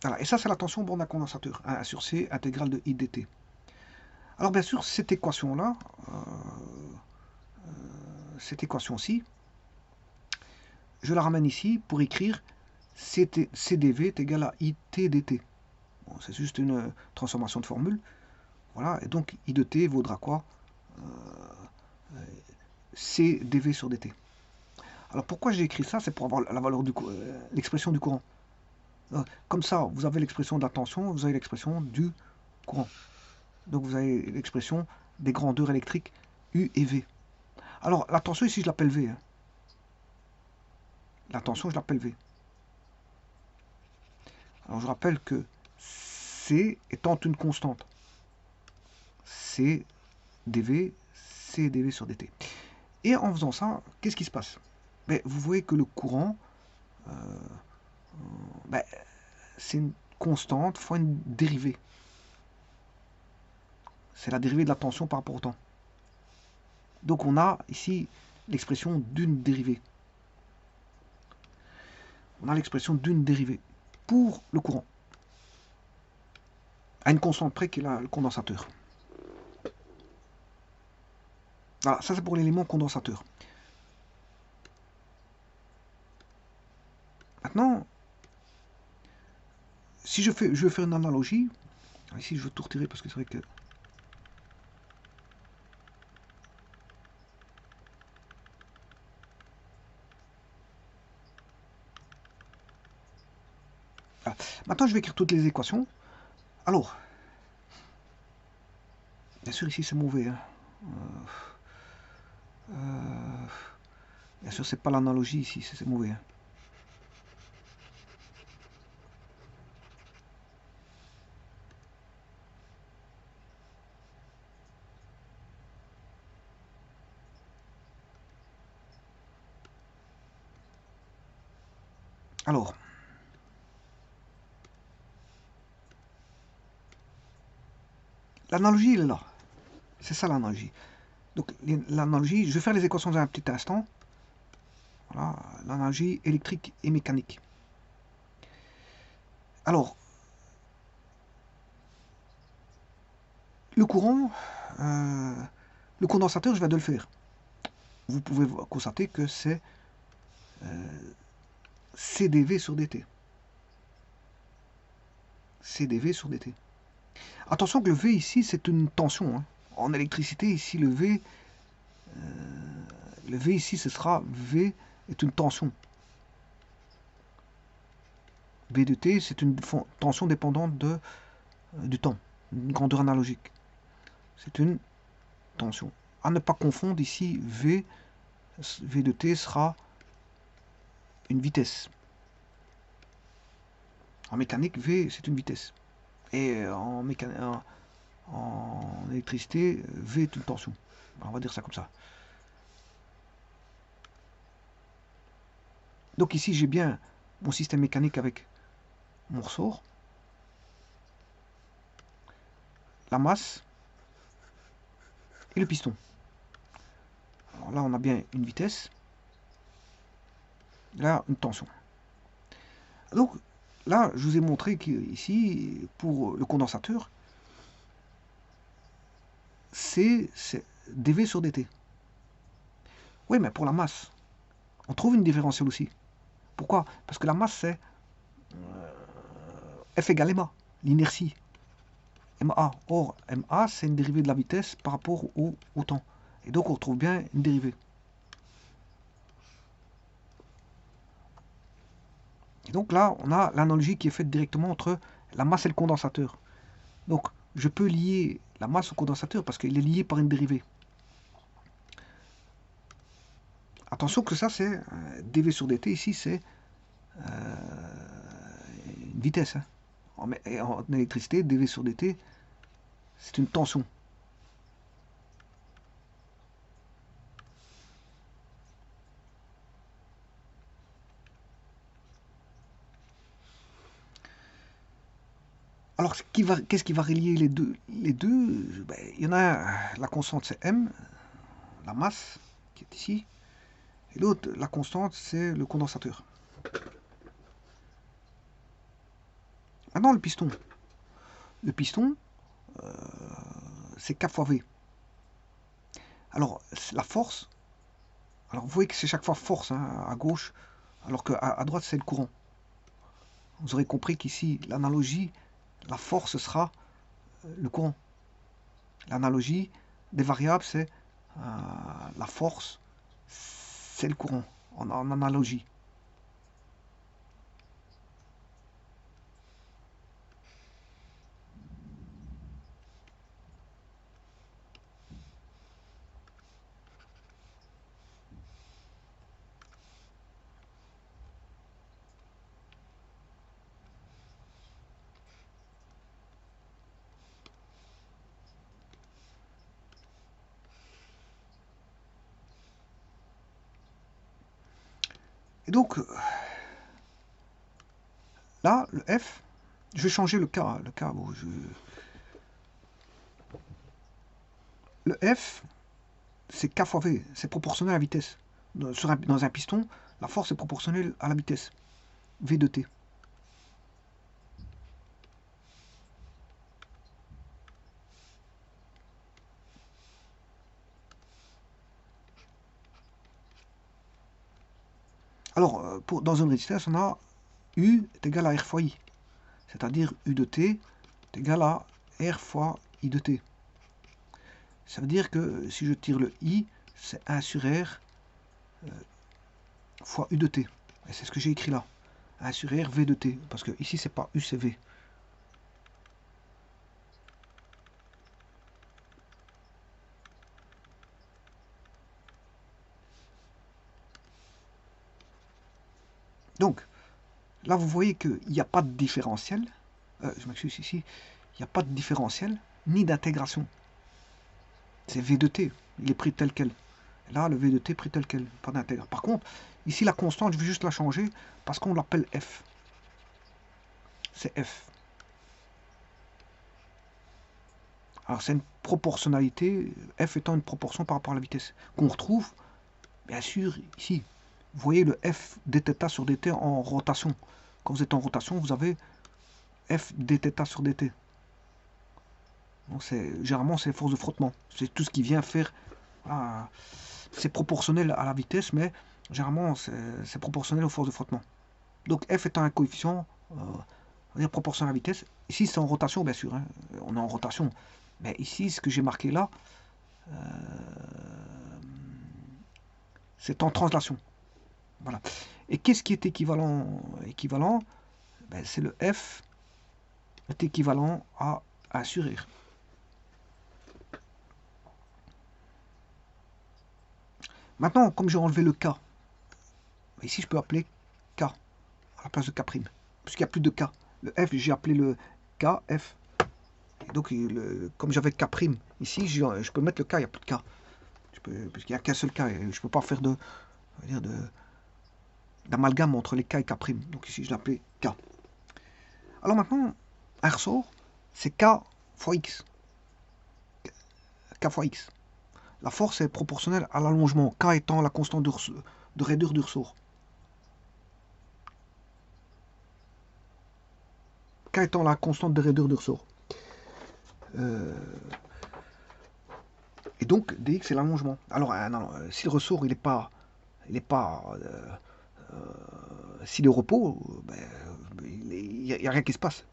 A: Voilà, et ça c'est la tension au bord d'un condensateur, 1 sur C intégrale de I dt. Alors bien sûr, cette équation-là, cette équation-ci, je la ramène ici pour écrire CdV est égal à IT dt. Bon, c'est juste une transformation de formule. Voilà, et donc I de t vaudra quoi CdV sur dt. Alors pourquoi j'ai écrit ça? C'est pour avoir la valeur du l'expression du courant. Comme ça, vous avez l'expression de la tension, vous avez l'expression du courant. Donc vous avez l'expression des grandeurs électriques U et V. Alors la tension ici, je l'appelle V. Hein. La tension, je l'appelle V. Alors je rappelle que C étant une constante, C dV, C dV sur dt. Et en faisant ça, qu'est-ce qui se passe? Ben, vous voyez que le courant, ben, c'est une constante fois une dérivée. C'est la dérivée de la tension par rapport au temps. Donc on a ici l'expression d'une dérivée. On a l'expression d'une dérivée pour le courant. À une constante près qui est le condensateur. Voilà, ça c'est pour l'élément condensateur. Maintenant, si je veux faire une analogie, ici je veux tout retirer parce que c'est vrai que... Voilà. Maintenant je vais écrire toutes les équations. Alors, bien sûr ici c'est mauvais. Hein. Bien sûr c'est pas l'analogie ici, c'est mauvais. Hein. Alors, l'analogie, elle est là. C'est ça l'analogie. Donc, l'analogie, je vais faire les équations dans un petit instant. Voilà, l'analogie électrique et mécanique. Alors, le courant, le condensateur, je viens de le faire. Vous pouvez constater que c'est CdV sur dt. CdV sur dt. Attention que le V ici, c'est une tension. Hein. En électricité, ici, le V ici, ce sera V est une tension. V de t, c'est une tension dépendante du temps, une grandeur analogique. C'est une tension. À ne pas confondre ici, V de t sera une vitesse. En mécanique, V, c'est une vitesse. Et en électricité, V est une tension. On va dire ça comme ça. Donc ici, j'ai bien mon système mécanique avec mon ressort, la masse et le piston. Alors là, on a bien une vitesse. Là, une tension. Donc là, je vous ai montré qu'ici, pour le condensateur, c'est dV sur dt. Oui, mais pour la masse, on trouve une différentielle aussi. Pourquoi? Parce que la masse, c'est F égale ma, l'inertie. MA. Or, MA, c'est une dérivée de la vitesse par rapport au temps. Et donc, on retrouve bien une dérivée. Et donc là, on a l'analogie qui est faite directement entre la masse et le condensateur. Donc, je peux lier la masse au condensateur parce qu'il est lié par une dérivée. Attention que ça, c'est dV sur dt. Ici, c'est une vitesse. Hein. En électricité, dV sur dt, c'est une tension. Alors, qu'est-ce qui va relier les deux? Les deux, ben, il y en a, la constante c'est m, la masse qui est ici, et l'autre, la constante, c'est le condensateur. Maintenant, le piston. Le piston, c'est K fois V. Alors, la force, alors vous voyez que c'est chaque fois force hein, à gauche, alors qu'à droite, c'est le courant. Vous aurez compris qu'ici, l'analogie, la force sera le courant. L'analogie des variables, c'est la force, c'est le courant. en analogie. Et donc, là, le F, je vais changer le K. Le K, bon, le F, c'est K fois V, c'est proportionnel à la vitesse. Dans un piston, la force est proportionnelle à la vitesse, V de T. Alors, dans une résistance, on a U est égal à R fois I. C'est-à-dire U de T est égal à R fois I de T. Ça veut dire que si je tire le I, c'est 1 sur R fois U de T. Et c'est ce que j'ai écrit là. 1 sur R, V de T. Parce que ici, c'est pas U, c'est V. Donc, là, vous voyez qu'il n'y a pas de différentiel. Je m'excuse ici. Il n'y a pas de différentiel, ni d'intégration. C'est V de T. Il est pris tel quel. Là, le V de T est pris tel quel. Pas d'intégration. Par contre, ici, la constante, je vais juste la changer parce qu'on l'appelle F. C'est F. Alors, c'est une proportionnalité, F étant une proportion par rapport à la vitesse, qu'on retrouve, bien sûr, ici. Vous voyez le F dθ sur dt en rotation. Quand vous êtes en rotation, vous avez F dθ sur dt. Donc, généralement, c'est les forces de frottement. C'est tout ce qui vient faire... c'est proportionnel à la vitesse, mais généralement, c'est proportionnel aux forces de frottement. Donc, F étant un coefficient, on va dire proportionnel à la vitesse. Ici, c'est en rotation, bien sûr. Hein. On est en rotation. Mais ici, ce que j'ai marqué là, c'est en translation. Voilà. Et qu'est-ce qui est équivalent ben, c'est le F est équivalent à 1 sur R. Maintenant, comme j'ai enlevé le K, ici je peux appeler K à la place de K', puisqu'il n'y a plus de K. Le F, j'ai appelé le K, F. Et donc, comme j'avais K', ici, je peux mettre le K, il n'y a plus de K. Puisqu'il n'y a qu'un seul K, je ne peux pas faire d'amalgame entre les K et K'. Donc ici, je l'ai appelé K. Alors maintenant, un ressort, c'est K fois X. K fois X. La force est proportionnelle à l'allongement, K étant la constante de raideur du ressort. K étant la constante de raideur du ressort. Et donc, dx c'est l'allongement. Alors, si le ressort, il n'est pas... s'il est au repos, ben, il n'y a rien qui se passe.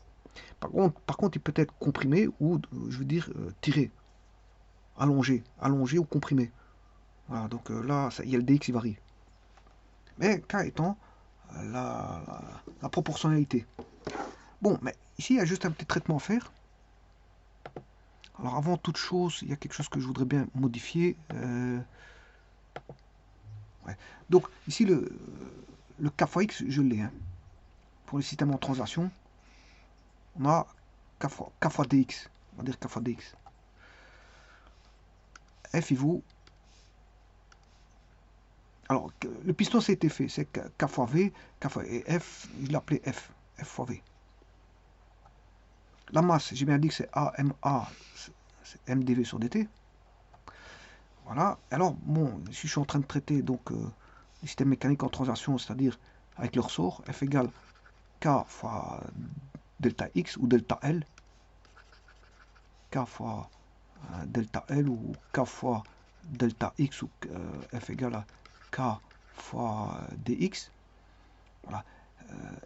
A: Par contre, il peut être comprimé ou, je veux dire, tiré, allongé ou comprimé. Voilà, donc là, il y a le dx qui varie. Mais K étant la proportionnalité. Bon, mais ici, il y a juste un petit traitement à faire. Alors, avant toute chose, il y a quelque chose que je voudrais bien modifier. Ouais. Donc, ici, le K fois X, je l'ai. Hein. Pour le système en translation, on a K fois dx. On va dire K fois dx. F, il vaut... Alors, le piston, ça a été fait. C'est K fois V, K fois... Et F, je l'ai appelé F. F fois V. La masse, j'ai bien dit que c'est AMA, c'est MdV sur dt. Voilà. Alors, bon, si je suis en train de traiter donc le système mécanique en translation, c'est-à-dire avec le ressort, F égale K fois delta X ou delta L. K fois delta L ou K fois delta X ou F égale à K fois dx. Voilà.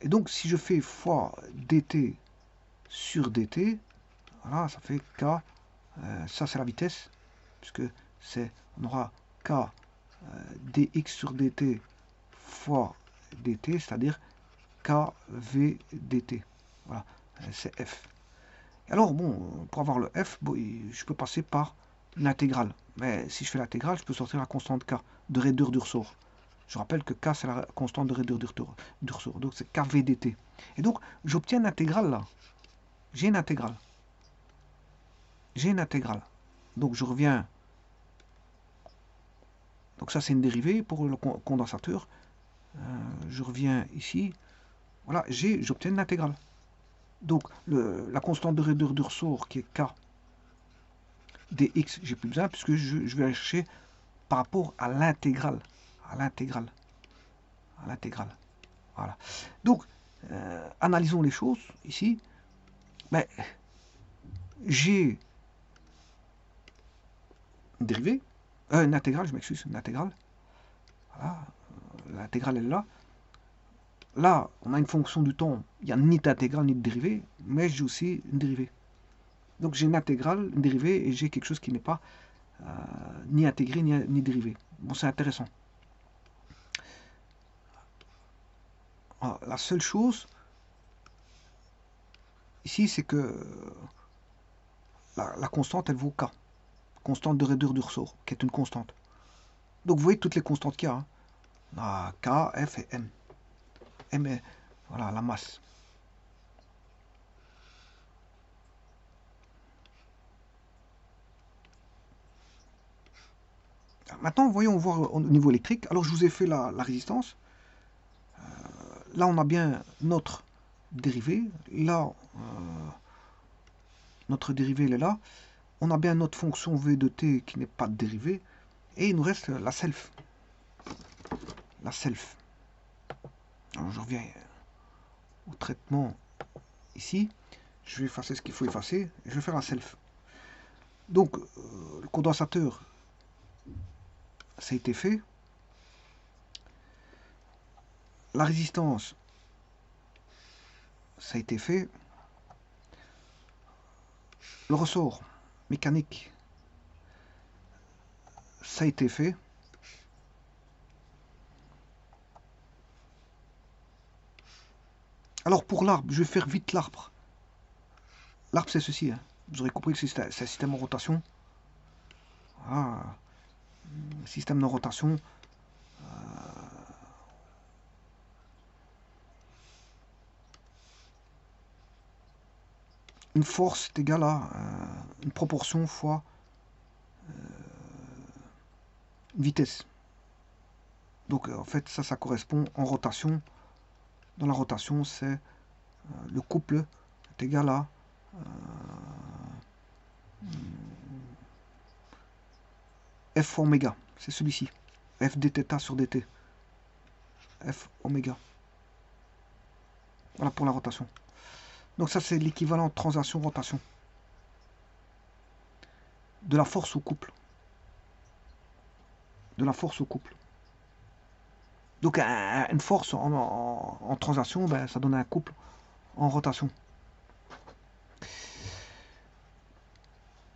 A: Et donc, si je fais fois dt sur dt, voilà, ça fait K, ça c'est la vitesse, puisque on aura K dx sur dt fois dt, c'est-à-dire kv dt. Voilà, c'est f. Alors, bon, pour avoir le f, bon, je peux passer par l'intégrale. Mais si je fais l'intégrale, je peux sortir la constante k de raideur du ressort. Je rappelle que k, c'est la constante de raideur du ressort. Donc, c'est kv dt. Et donc, j'obtiens une intégrale là. J'ai une intégrale. J'ai une intégrale. Donc, je reviens. Donc, ça, c'est une dérivée pour le condensateur. Je reviens ici. Voilà, j'obtiens une intégrale. Donc, la constante de raideur du ressort qui est k dx, j'ai plus besoin puisque je vais aller chercher par rapport à l'intégrale. À l'intégrale. À l'intégrale. Voilà. Donc, analysons les choses ici. Mais j'ai une dérivée, une intégrale, je m'excuse, une intégrale. Voilà, l'intégrale est là. Là, on a une fonction du temps, il n'y a ni d'intégrale ni de dérivée, mais j'ai aussi une dérivée. Donc j'ai une intégrale, une dérivée, et j'ai quelque chose qui n'est pas ni intégré ni dérivé. Bon, c'est intéressant. Alors, la seule chose ici, c'est que la constante, elle vaut k. Constante de raideur du ressort, qui est une constante. Donc vous voyez toutes les constantes qu'il y a. Hein. K, F et M. M est, voilà, la masse. Maintenant, voyons voir au niveau électrique. Alors, je vous ai fait la résistance. Là, on a bien notre dérivée. Là, notre dérivée, elle est là. On a bien notre fonction V de t qui n'est pas de dérivée. Et il nous reste la self. La self. Alors, je reviens au traitement ici. Je vais effacer ce qu'il faut effacer. Et je vais faire la self. Donc, le condensateur, ça a été fait. La résistance, ça a été fait. Le ressort mécanique, ça a été fait. Alors pour l'arbre, je vais faire vite l'arbre. L'arbre, c'est ceci. Hein. Vous aurez compris que c'est un système en rotation. Voilà. Système de rotation. Une force est égale à une proportion fois une vitesse. Donc en fait, ça correspond en rotation. Dans la rotation, c'est le couple est égal à F oméga. C'est celui-ci. F dθ sur dt. F oméga. Voilà pour la rotation. Donc ça, c'est l'équivalent translation-rotation de la force au couple. De la force au couple. Donc une force en translation, ben, ça donne un couple en rotation.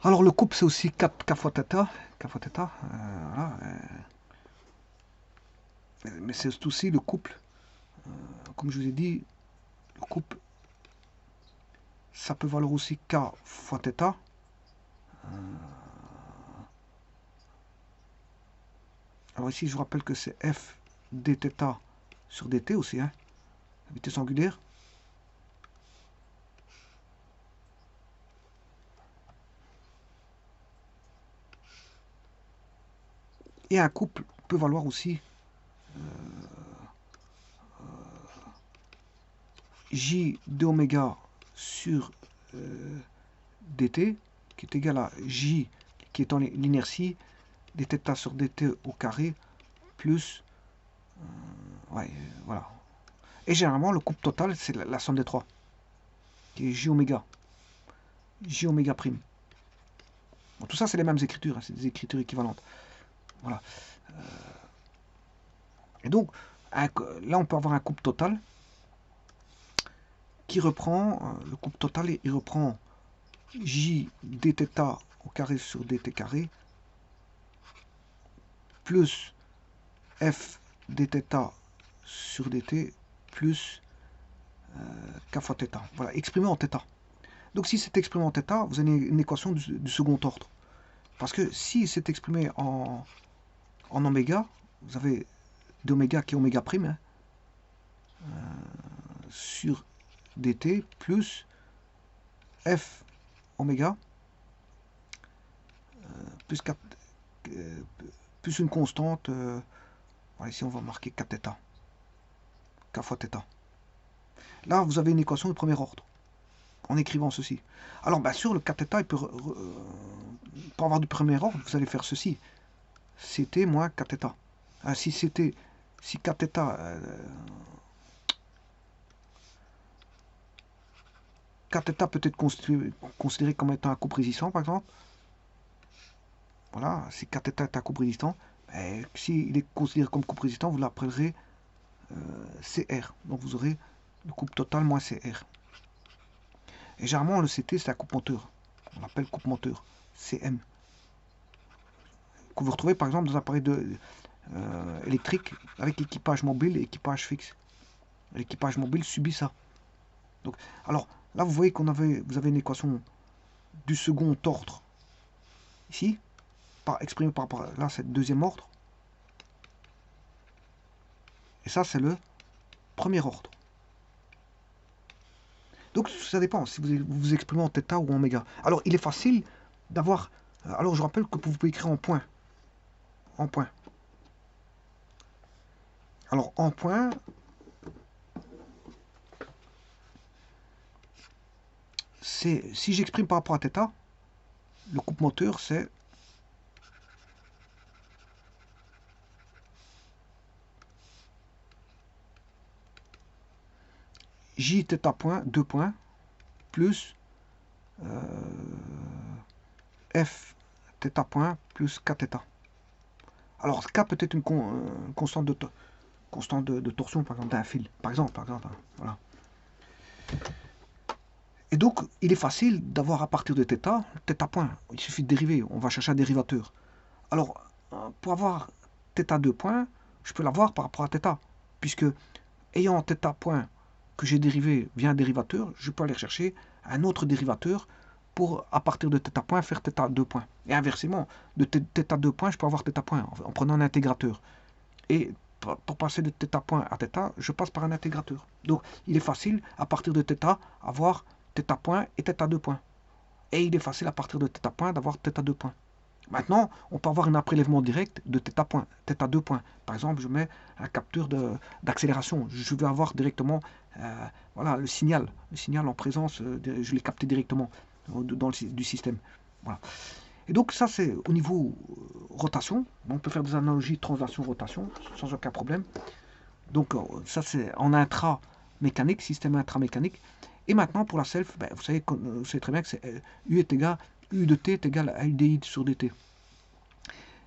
A: Alors le couple, c'est aussi K fois θ. Voilà, mais c'est aussi le couple. Comme je vous ai dit, le couple, ça peut valoir aussi K fois θ. Alors ici, je vous rappelle que c'est F dθ sur dt aussi, hein, la vitesse angulaire. Et un couple peut valoir aussi J de oméga sur dt, qui est égal à J, qui est en l'inertie, dθ sur dt au carré, plus... ouais, voilà. Et généralement, le couple total, c'est la somme des trois, qui est J oméga. J oméga prime. Bon, tout ça, c'est les mêmes écritures, hein, c'est des écritures équivalentes. Voilà. Et donc, là, on peut avoir un couple total qui reprend, le couple total, il reprend J dθ au carré sur dt carré, plus F dθ sur dt plus k fois θ. Voilà, exprimé en θ. Donc si c'est exprimé en θ, vous avez une équation du second ordre. Parce que si c'est exprimé en oméga, vous avez d'oméga qui est oméga prime, hein, sur dt plus f oméga plus 4, plus une constante, voilà, ici on va marquer kθ, k fois θ. Là vous avez une équation de premier ordre en écrivant ceci. Alors bien sûr le kθ il peut, pour avoir du premier ordre vous allez faire ceci, ct moins kθ. Si kθ kθ peut être considéré comme étant un couple résistant, par exemple. Voilà, si kθ est un couple résistant, s'il est considéré comme couple résistant, vous l'appellerez CR. Donc vous aurez le couple total moins CR. Et généralement, le CT, c'est un couple moteur. On l'appelle couple moteur, CM. Que vous retrouvez par exemple dans un appareil électrique avec équipage mobile et équipage fixe. L'équipage mobile subit ça. Donc, alors, là, vous voyez vous avez une équation du second ordre ici, exprimée par rapport à là, c'est le deuxième ordre. Et ça, c'est le premier ordre. Donc, ça dépend si vous vous exprimez en θ ou en oméga. Alors, il est facile d'avoir... Alors, je rappelle que vous pouvez écrire en point. En point. Alors, en point... Si j'exprime par rapport à θ, le couple moteur, c'est Jθ point, 2 points, plus F θ point plus kθ. Alors, K peut être une constante de torsion, par exemple, d'un fil. Par exemple, hein, voilà. Et donc, il est facile d'avoir à partir de θ, θ point. Il suffit de dériver, on va chercher un dérivateur. Alors, pour avoir θ2 points, je peux l'avoir par rapport à θ, puisque ayant θ point que j'ai dérivé via un dérivateur, je peux aller chercher un autre dérivateur pour, à partir de θ point, faire θ2 points. Et inversement, de θ2 points, je peux avoir θ point en prenant un intégrateur. Et pour passer de θ point à θ, je passe par un intégrateur. Donc, il est facile, à partir de θ, avoir θ point et θ2 points. Et il est facile, à partir de θ point, d'avoir θ2 points. Maintenant, on peut avoir un prélèvement direct de θ point, θ2 points. Par exemple, je mets un capteur d'accélération. Je vais avoir directement voilà, le signal en présence, je l'ai capté directement dans du système. Voilà. Et donc ça, c'est au niveau rotation. On peut faire des analogies translation-rotation sans aucun problème. Donc ça, c'est en intra-mécanique, système intramécanique. Et maintenant, pour la self, vous savez très bien que c'est U est égal, U de t est égal à U dI sur dt.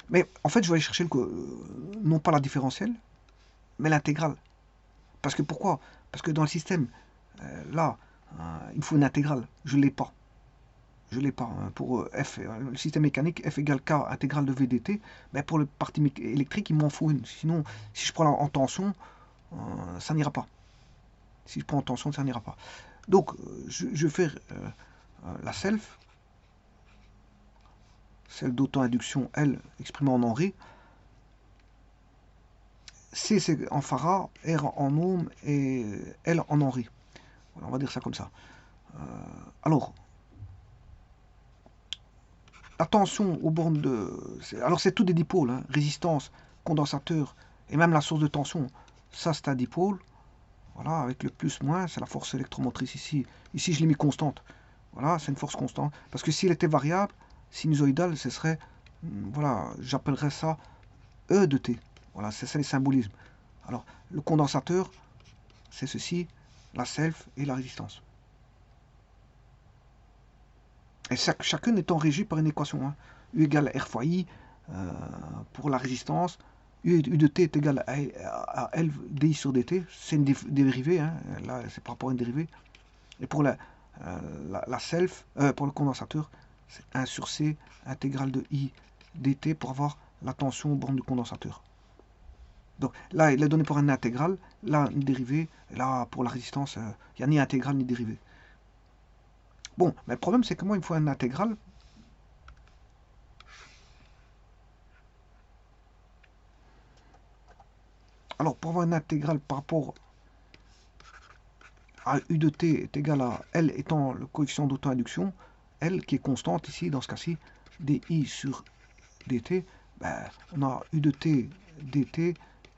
A: Mais en fait, je vais aller chercher non pas la différentielle, mais l'intégrale. Parce que pourquoi? Parce que dans le système, là, il me faut une intégrale. Je ne l'ai pas. Je ne l'ai pas. Pour F, le système mécanique, F égale K intégrale de V dt. Mais pour le parti électrique, il m'en faut une. Sinon, si je prends en tension, ça n'ira pas. Si je prends en tension, ça n'ira pas. Donc, je vais faire la self. Celle d'auto-induction, L, exprimée en Henry. C, c'est en farad, R en ohm et L en Henry. Voilà, on va dire ça comme ça. Alors, la tension aux bornes de... Alors, c'est tout des dipôles, hein, résistance, condensateur, et même la source de tension. Ça, c'est un dipôle. Voilà, avec le plus-moins, c'est la force électromotrice ici. Ici, je l'ai mis constante. Voilà, c'est une force constante. Parce que si elle était variable, sinusoïdale, ce serait... Voilà, j'appellerais ça E de t. Voilà, c'est ça les symbolismes. Alors, le condensateur, c'est ceci, la self et la résistance. Et chacune étant régie par une équation. Hein. U égale R fois I pour la résistance. U de t est égal à L dI sur dt. C'est une dérivée. Hein. Là, c'est par rapport à une dérivée. Et pour la self, pour le condensateur, c'est 1 sur C intégrale de I dt pour avoir la tension aux bornes du condensateur. Donc là, il est donné pour un intégral, là, une dérivée, et là, pour la résistance, il n'y a ni intégrale ni dérivée. Bon, mais le problème, c'est que moi, il me faut un intégral. Alors, pour avoir une intégrale par rapport à U de t est égal à L étant le coefficient d'auto-induction, L qui est constante ici, dans ce cas-ci, dI sur dt, ben, on a U de t dt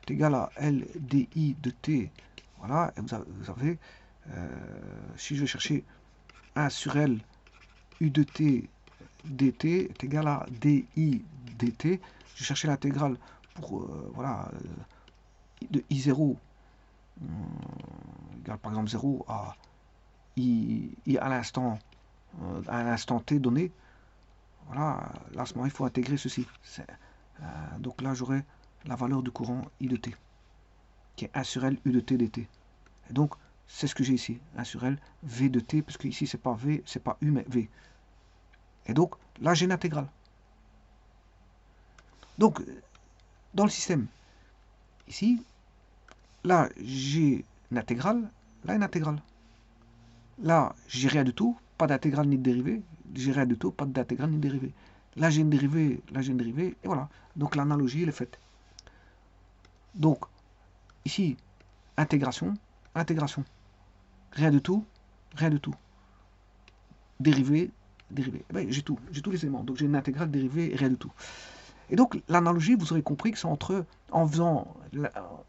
A: est égal à L dI de t. Voilà, et vous avez si je vais chercher 1 sur L, U de t dt est égal à dI dt. Je vais chercher l'intégrale pour, voilà, de I0 égale par exemple 0 à I à l'instant t donné. Voilà, là à ce moment il faut intégrer ceci. Donc là j'aurai la valeur du courant I de t, qui est 1 sur L U de t dt. Et donc c'est ce que j'ai ici, 1 sur L V de t, parce que ici c'est pas V, c'est pas U mais V. Et donc là j'ai une intégrale. Donc dans le système, ici, là j'ai une intégrale, là une intégrale. Là, j'ai rien du tout, pas d'intégrale ni de dérivée. J'ai rien du tout, pas d'intégrale ni de dérivée. Là, j'ai une dérivée, là, j'ai une dérivée, et voilà. Donc, l'analogie, elle est faite. Donc, ici, intégration, intégration. Rien du tout, rien du tout. Dérivée, dérivée. Eh ben, j'ai tous les éléments. Donc, j'ai une intégrale, dérivée, et rien du tout. Et donc, l'analogie, vous aurez compris que c'est entre, en faisant,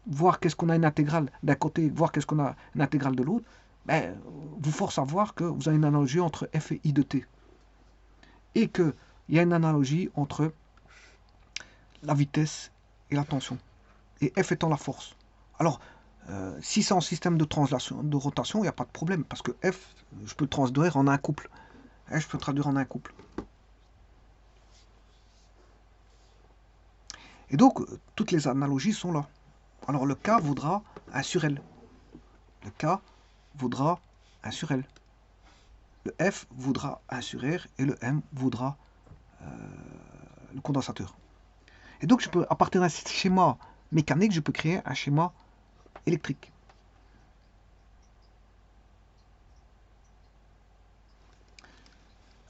A: voir qu'est-ce qu'on a une intégrale d'un côté, voir qu'est-ce qu'on a une intégrale de l'autre, ben, vous force à voir que vous avez une analogie entre f et i de t. Et qu'il y a une analogie entre la vitesse et la tension. Et F étant la force. Alors, si c'est en système de translation, de rotation, il n'y a pas de problème. Parce que F, je peux le traduire en un couple. F, je peux le traduire en un couple. Et donc, toutes les analogies sont là. Alors, le K vaudra 1 sur L. Le K vaudra 1 sur L. Le F vaudra 1 sur R. Et le M vaudra le condensateur. Et donc, je peux, à partir d'un schéma mécanique, je peux créer un schéma électrique.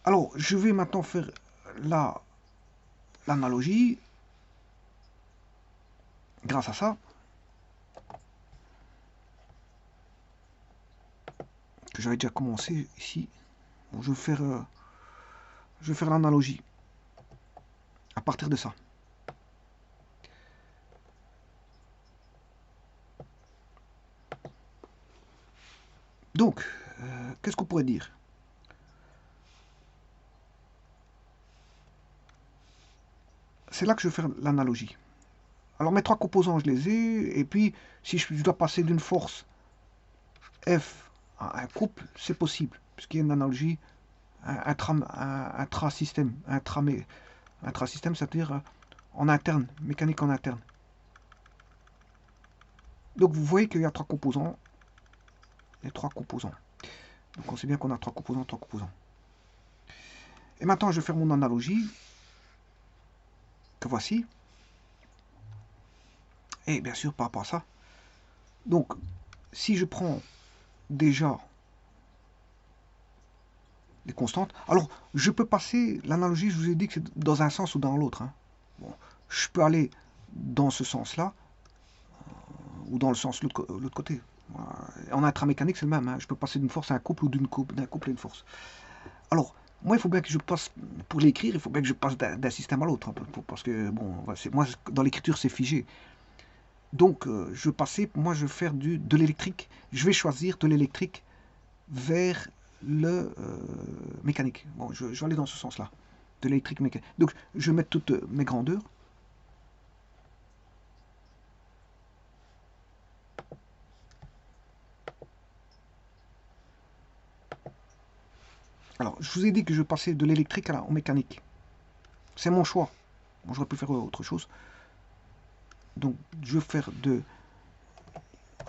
A: Alors, je vais maintenant faire l'analogie. Grâce à ça, que j'avais déjà commencé ici, bon, je vais faire l'analogie à partir de ça. Donc, qu'est-ce qu'on pourrait dire? C'est là que je vais faire l'analogie. Alors mes trois composants, je les ai, et puis si je dois passer d'une force F à un couple, c'est possible, puisqu'il y a une analogie, un intrasystème, intrasystème, c'est-à-dire en interne, mécanique en interne. Donc vous voyez qu'il y a trois composants, les trois composants. Donc on sait bien qu'on a trois composants, trois composants. Et maintenant je vais faire mon analogie, que voici. Et bien sûr par rapport à ça. Donc si je prends déjà les constantes, alors je peux passer, l'analogie je vous ai dit que c'est dans un sens ou dans l'autre. Hein. Bon, je peux aller dans ce sens-là, ou dans le sens l'autre côté. En intramécanique c'est le même, hein. Je peux passer d'une force à un couple ou d'un couple à une force. Alors, moi il faut bien que je passe, pour l'écrire, il faut bien que je passe d'un système à l'autre, hein, parce que, bon, moi dans l'écriture c'est figé. Donc je vais passer, moi je vais faire de l'électrique, je vais choisir de l'électrique vers le mécanique. Bon, je vais aller dans ce sens-là, de l'électrique mécanique. Donc je vais mettre toutes mes grandeurs. Alors, je vous ai dit que je vais passer de l'électrique au mécanique. C'est mon choix. Bon, j'aurais pu faire autre chose. Donc, je vais faire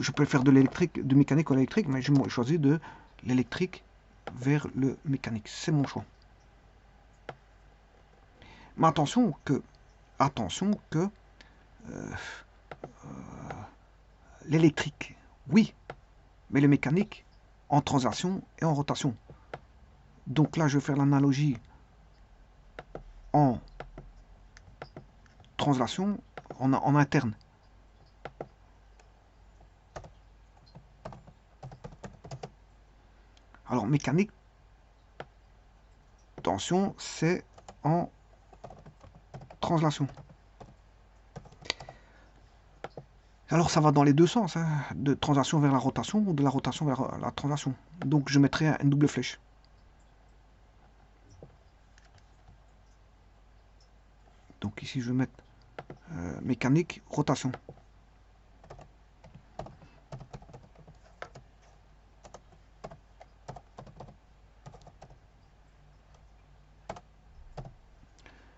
A: je peux faire de l'électrique, de mécanique à l'électrique, mais je choisis de l'électrique vers le mécanique. C'est mon choix. Mais attention que l'électrique, oui, mais le mécanique en translation et en rotation. Donc là, je vais faire l'analogie en translation, en interne. Alors, mécanique, tension, c'est en translation. Alors, ça va dans les deux sens, hein, de translation vers la rotation ou de la rotation vers la translation. Donc, je mettrai une double flèche. Donc, ici, je vais mettre mécanique, rotation.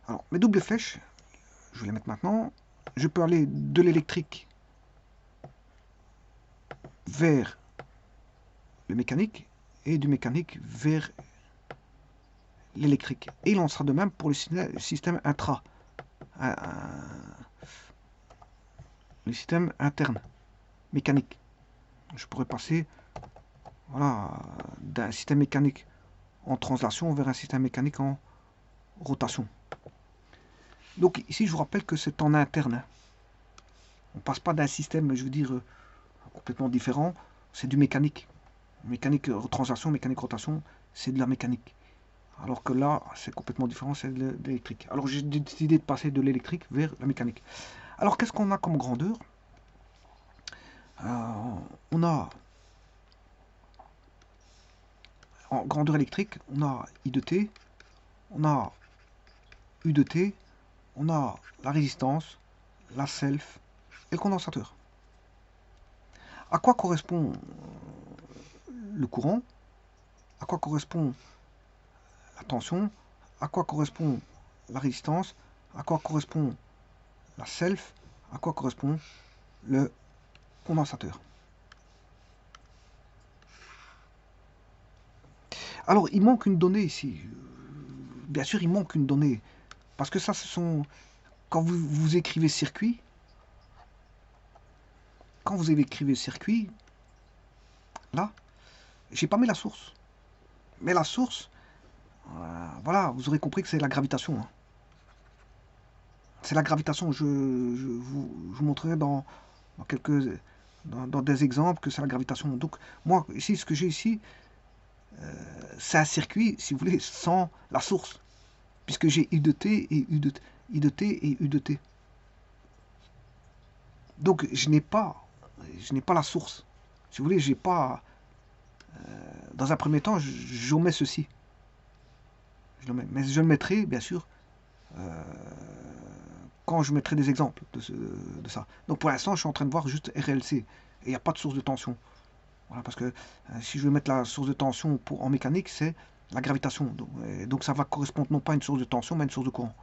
A: Alors, mes doubles flèches, je vais les mettre maintenant. Je peux aller de l'électrique vers le mécanique et du mécanique vers l'électrique. Et il en sera de même pour le système intra, le système interne, mécanique. Je pourrais passer voilà, d'un système mécanique en translation vers un système mécanique en rotation. Donc ici, je vous rappelle que c'est en interne. On ne passe pas d'un système, je veux dire, complètement différent. C'est du mécanique. Mécanique translation, mécanique rotation, c'est de la mécanique. Alors que là, c'est complètement différent, c'est de l'électrique. Alors j'ai décidé de passer de l'électrique vers la mécanique. Alors qu'est-ce qu'on a comme grandeur? On a en grandeur électrique, on a I de T, on a U de T, on a la résistance, la self et le condensateur. À quoi correspond le courant? À quoi correspond la tension? À quoi correspond la résistance? À quoi correspond la self? À quoi correspond le condensateur? Alors, il manque une donnée ici. Bien sûr, il manque une donnée. Parce que ça, ce sont... Quand vous écrivez circuit, quand vous écrivez circuit, là, j'ai pas mis la source. Mais la source, voilà, vous aurez compris que c'est la gravitation. Hein. C'est la gravitation. Je vous montrerai dans des exemples que c'est la gravitation. Donc, moi, ici, ce que j'ai ici, c'est un circuit, si vous voulez, sans la source. Puisque j'ai U de T et U de T, I de T et U de T. Donc, je n'ai pas la source. Si vous voulez, j'ai pas... dans un premier temps, j'omets ceci. Mais je le mettrai, bien sûr, quand je mettrai des exemples de ça. Donc pour l'instant, je suis en train de voir juste RLC. Et il n'y a pas de source de tension. Voilà, parce que si je veux mettre la source de tension en mécanique, c'est la gravitation. Donc ça va correspondre non pas à une source de tension, mais à une source de courant.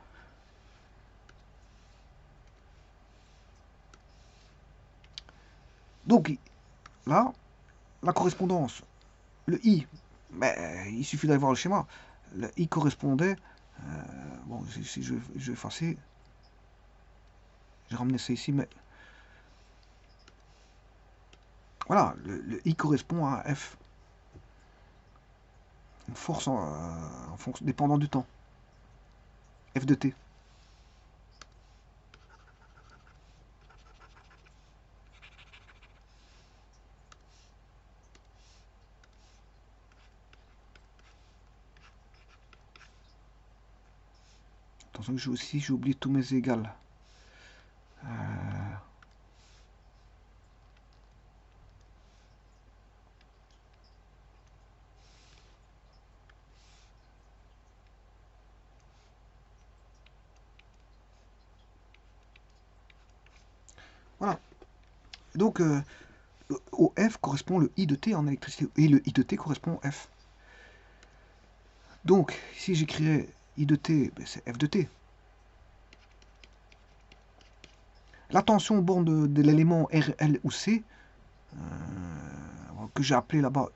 A: Donc là, la correspondance, le I, ben, il suffit d'aller voir le schéma. Le I correspondait... bon, si je vais effacer... J'ai ramené ça ici, mais... Voilà, le I correspond à F. Une force en fonction, dépendant du temps. F de T. Attention que aussi j'ai oublié tous mes égales. Voilà. Donc, au F correspond le I de T en électricité. Et le I de T correspond au F. Donc, si j'écrirais I de T, ben c'est F de T. La tension aux bornes de l'élément R, L ou C, que j'ai appelé là-bas,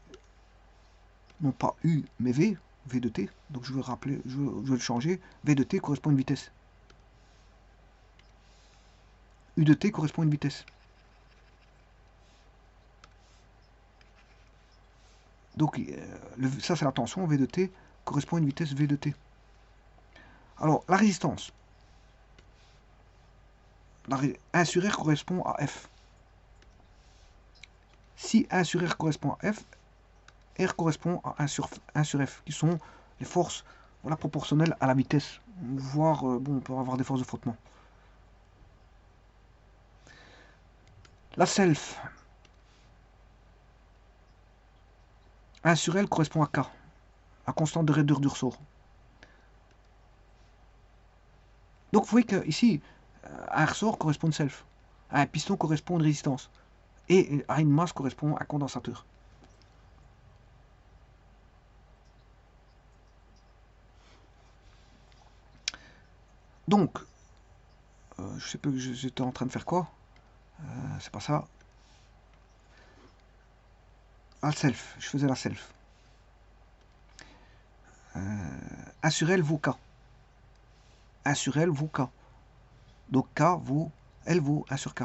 A: non pas U, mais V, V de T. Donc je vais rappeler, je vais le changer. V de T correspond à une vitesse. U de t correspond à une vitesse. Donc ça c'est la tension, V de t correspond à une vitesse V de t. Alors la résistance. 1 sur R correspond à F. Si 1 sur R correspond à F, R correspond à 1 sur F, qui sont les forces voilà, proportionnelles à la vitesse. Voire, bon, on peut avoir des forces de frottement. La self. 1 sur L correspond à K, la constante de raideur du ressort. Donc vous voyez qu'ici, un ressort correspond à une self, à un piston correspond à une résistance, et à une masse correspond à un condensateur. Donc, je sais pas, j'étais en train de faire quoi, c'est pas ça. La self, je faisais la self. 1 sur L vaut K. 1 sur L vaut K. Donc K vaut, L vaut 1 sur K.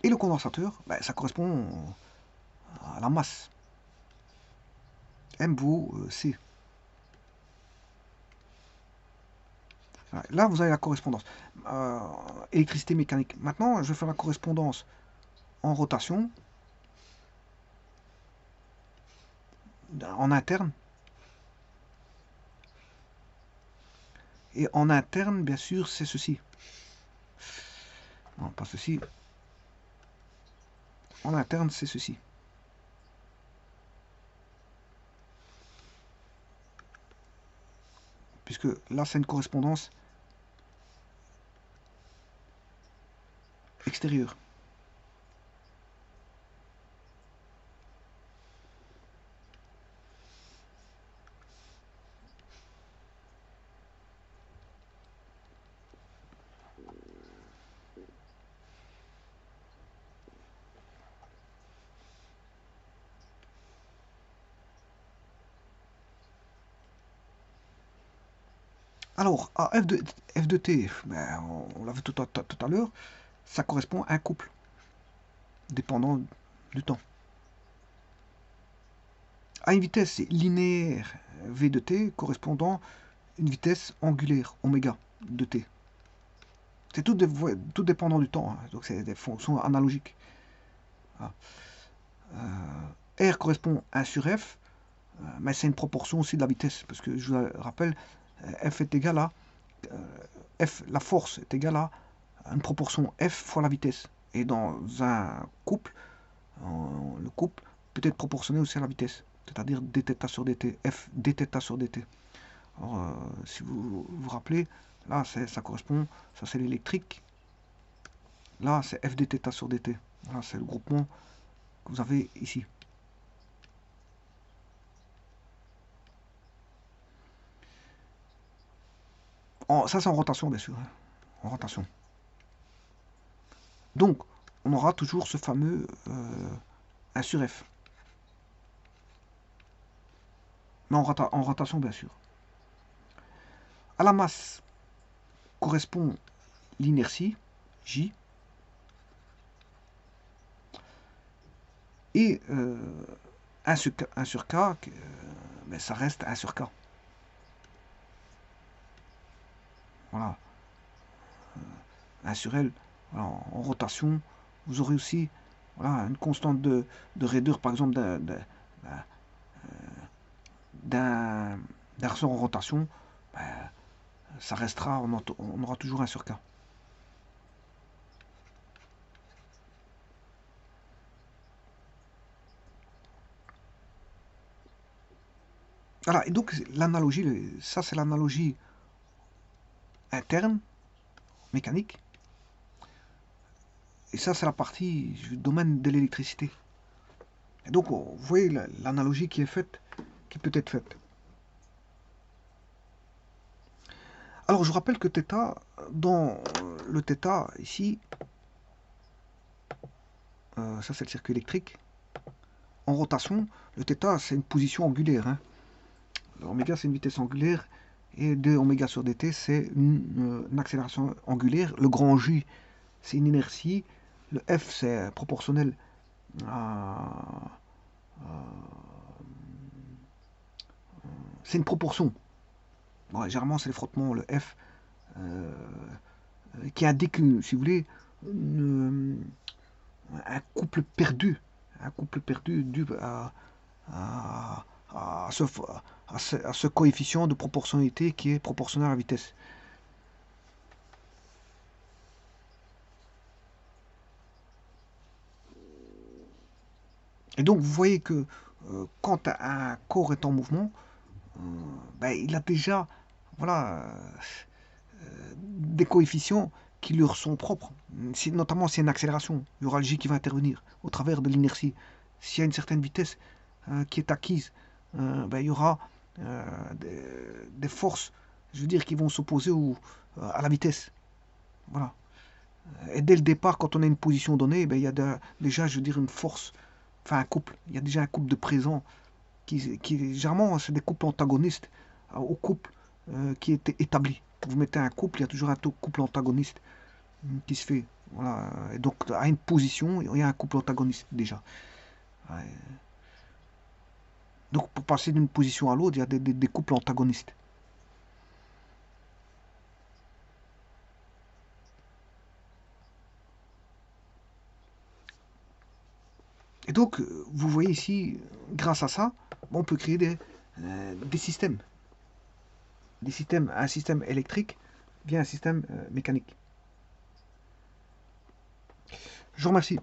A: Et le condensateur, ben, ça correspond à la masse. M vaut C. Là, vous avez la correspondance. Électricité mécanique. Maintenant, je vais faire la correspondance en rotation, en interne. Et en interne, bien sûr, c'est ceci. Non, pas ceci. En interne, c'est ceci. Puisque là, c'est une correspondance extérieure. Alors, à F de T, ben, on l'avait tout à l'heure, ça correspond à un couple, dépendant du temps. À une vitesse linéaire V de T correspondant à une vitesse angulaire oméga de T. C'est tout dépendant du temps, hein, donc c'est des fonctions analogiques. Ah. R correspond à 1 sur F, mais c'est une proportion aussi de la vitesse, parce que je vous rappelle, F est égal à F, la force est égale à une proportion F fois la vitesse. Et dans un couple, le couple peut être proportionné aussi à la vitesse, c'est-à-dire dθ sur dt, F dθ sur dt. Alors, si vous vous rappelez, là ça correspond, ça c'est l'électrique, là c'est F dθ sur dt. Voilà, c'est le groupement que vous avez ici. Ça c'est en rotation bien sûr, hein, en rotation. Donc on aura toujours ce fameux 1 sur F. Mais en rotation bien sûr. À la masse correspond l'inertie, J, et 1 sur K, mais ça reste 1 sur K. Voilà. 1 sur L, voilà, en rotation, vous aurez aussi voilà, une constante de raideur, par exemple, d'un ressort en rotation, ben, ça restera, on aura toujours 1 sur K. Voilà, et donc l'analogie, ça c'est l'analogie interne, mécanique, et ça c'est la partie du domaine de l'électricité. Et donc vous voyez l'analogie qui est faite, qui peut être faite. Alors je vous rappelle que θ, dans le θ ici, ça c'est le circuit électrique, en rotation, le θ c'est une position angulaire. Hein. L'oméga c'est une vitesse angulaire Et d oméga sur dt, c'est une accélération angulaire. Le grand J, c'est une inertie. Le F, c'est proportionnel à... c'est une proportion. Bon, généralement, c'est les frottements, le F, qui indique, si vous voulez, un couple perdu. Un couple perdu dû à, à ce, à ce coefficient de proportionnalité qui est proportionnel à la vitesse. Et donc, vous voyez que quand un corps est en mouvement, ben, il a déjà voilà, des coefficients qui leur sont propres. Notamment s'il y a une accélération, il y aura le J qui va intervenir au travers de l'inertie. S'il y a une certaine vitesse qui est acquise, ben, il y aura des forces, je veux dire, qui vont s'opposer à la vitesse. Voilà. Et dès le départ, quand on a une position donnée, ben, il y a déjà, je veux dire, une force, enfin un couple. Il y a déjà un couple de présents généralement, c'est des couples antagonistes au couple qui est établi. Vous mettez un couple, il y a toujours un couple antagoniste qui se fait. Voilà. Et donc, à une position, il y a un couple antagoniste déjà. Ouais. Donc, pour passer d'une position à l'autre, il y a des couples antagonistes. Et donc, vous voyez ici, grâce à ça, on peut créer des systèmes. Des systèmes, un système électrique via un système mécanique. Je vous remercie.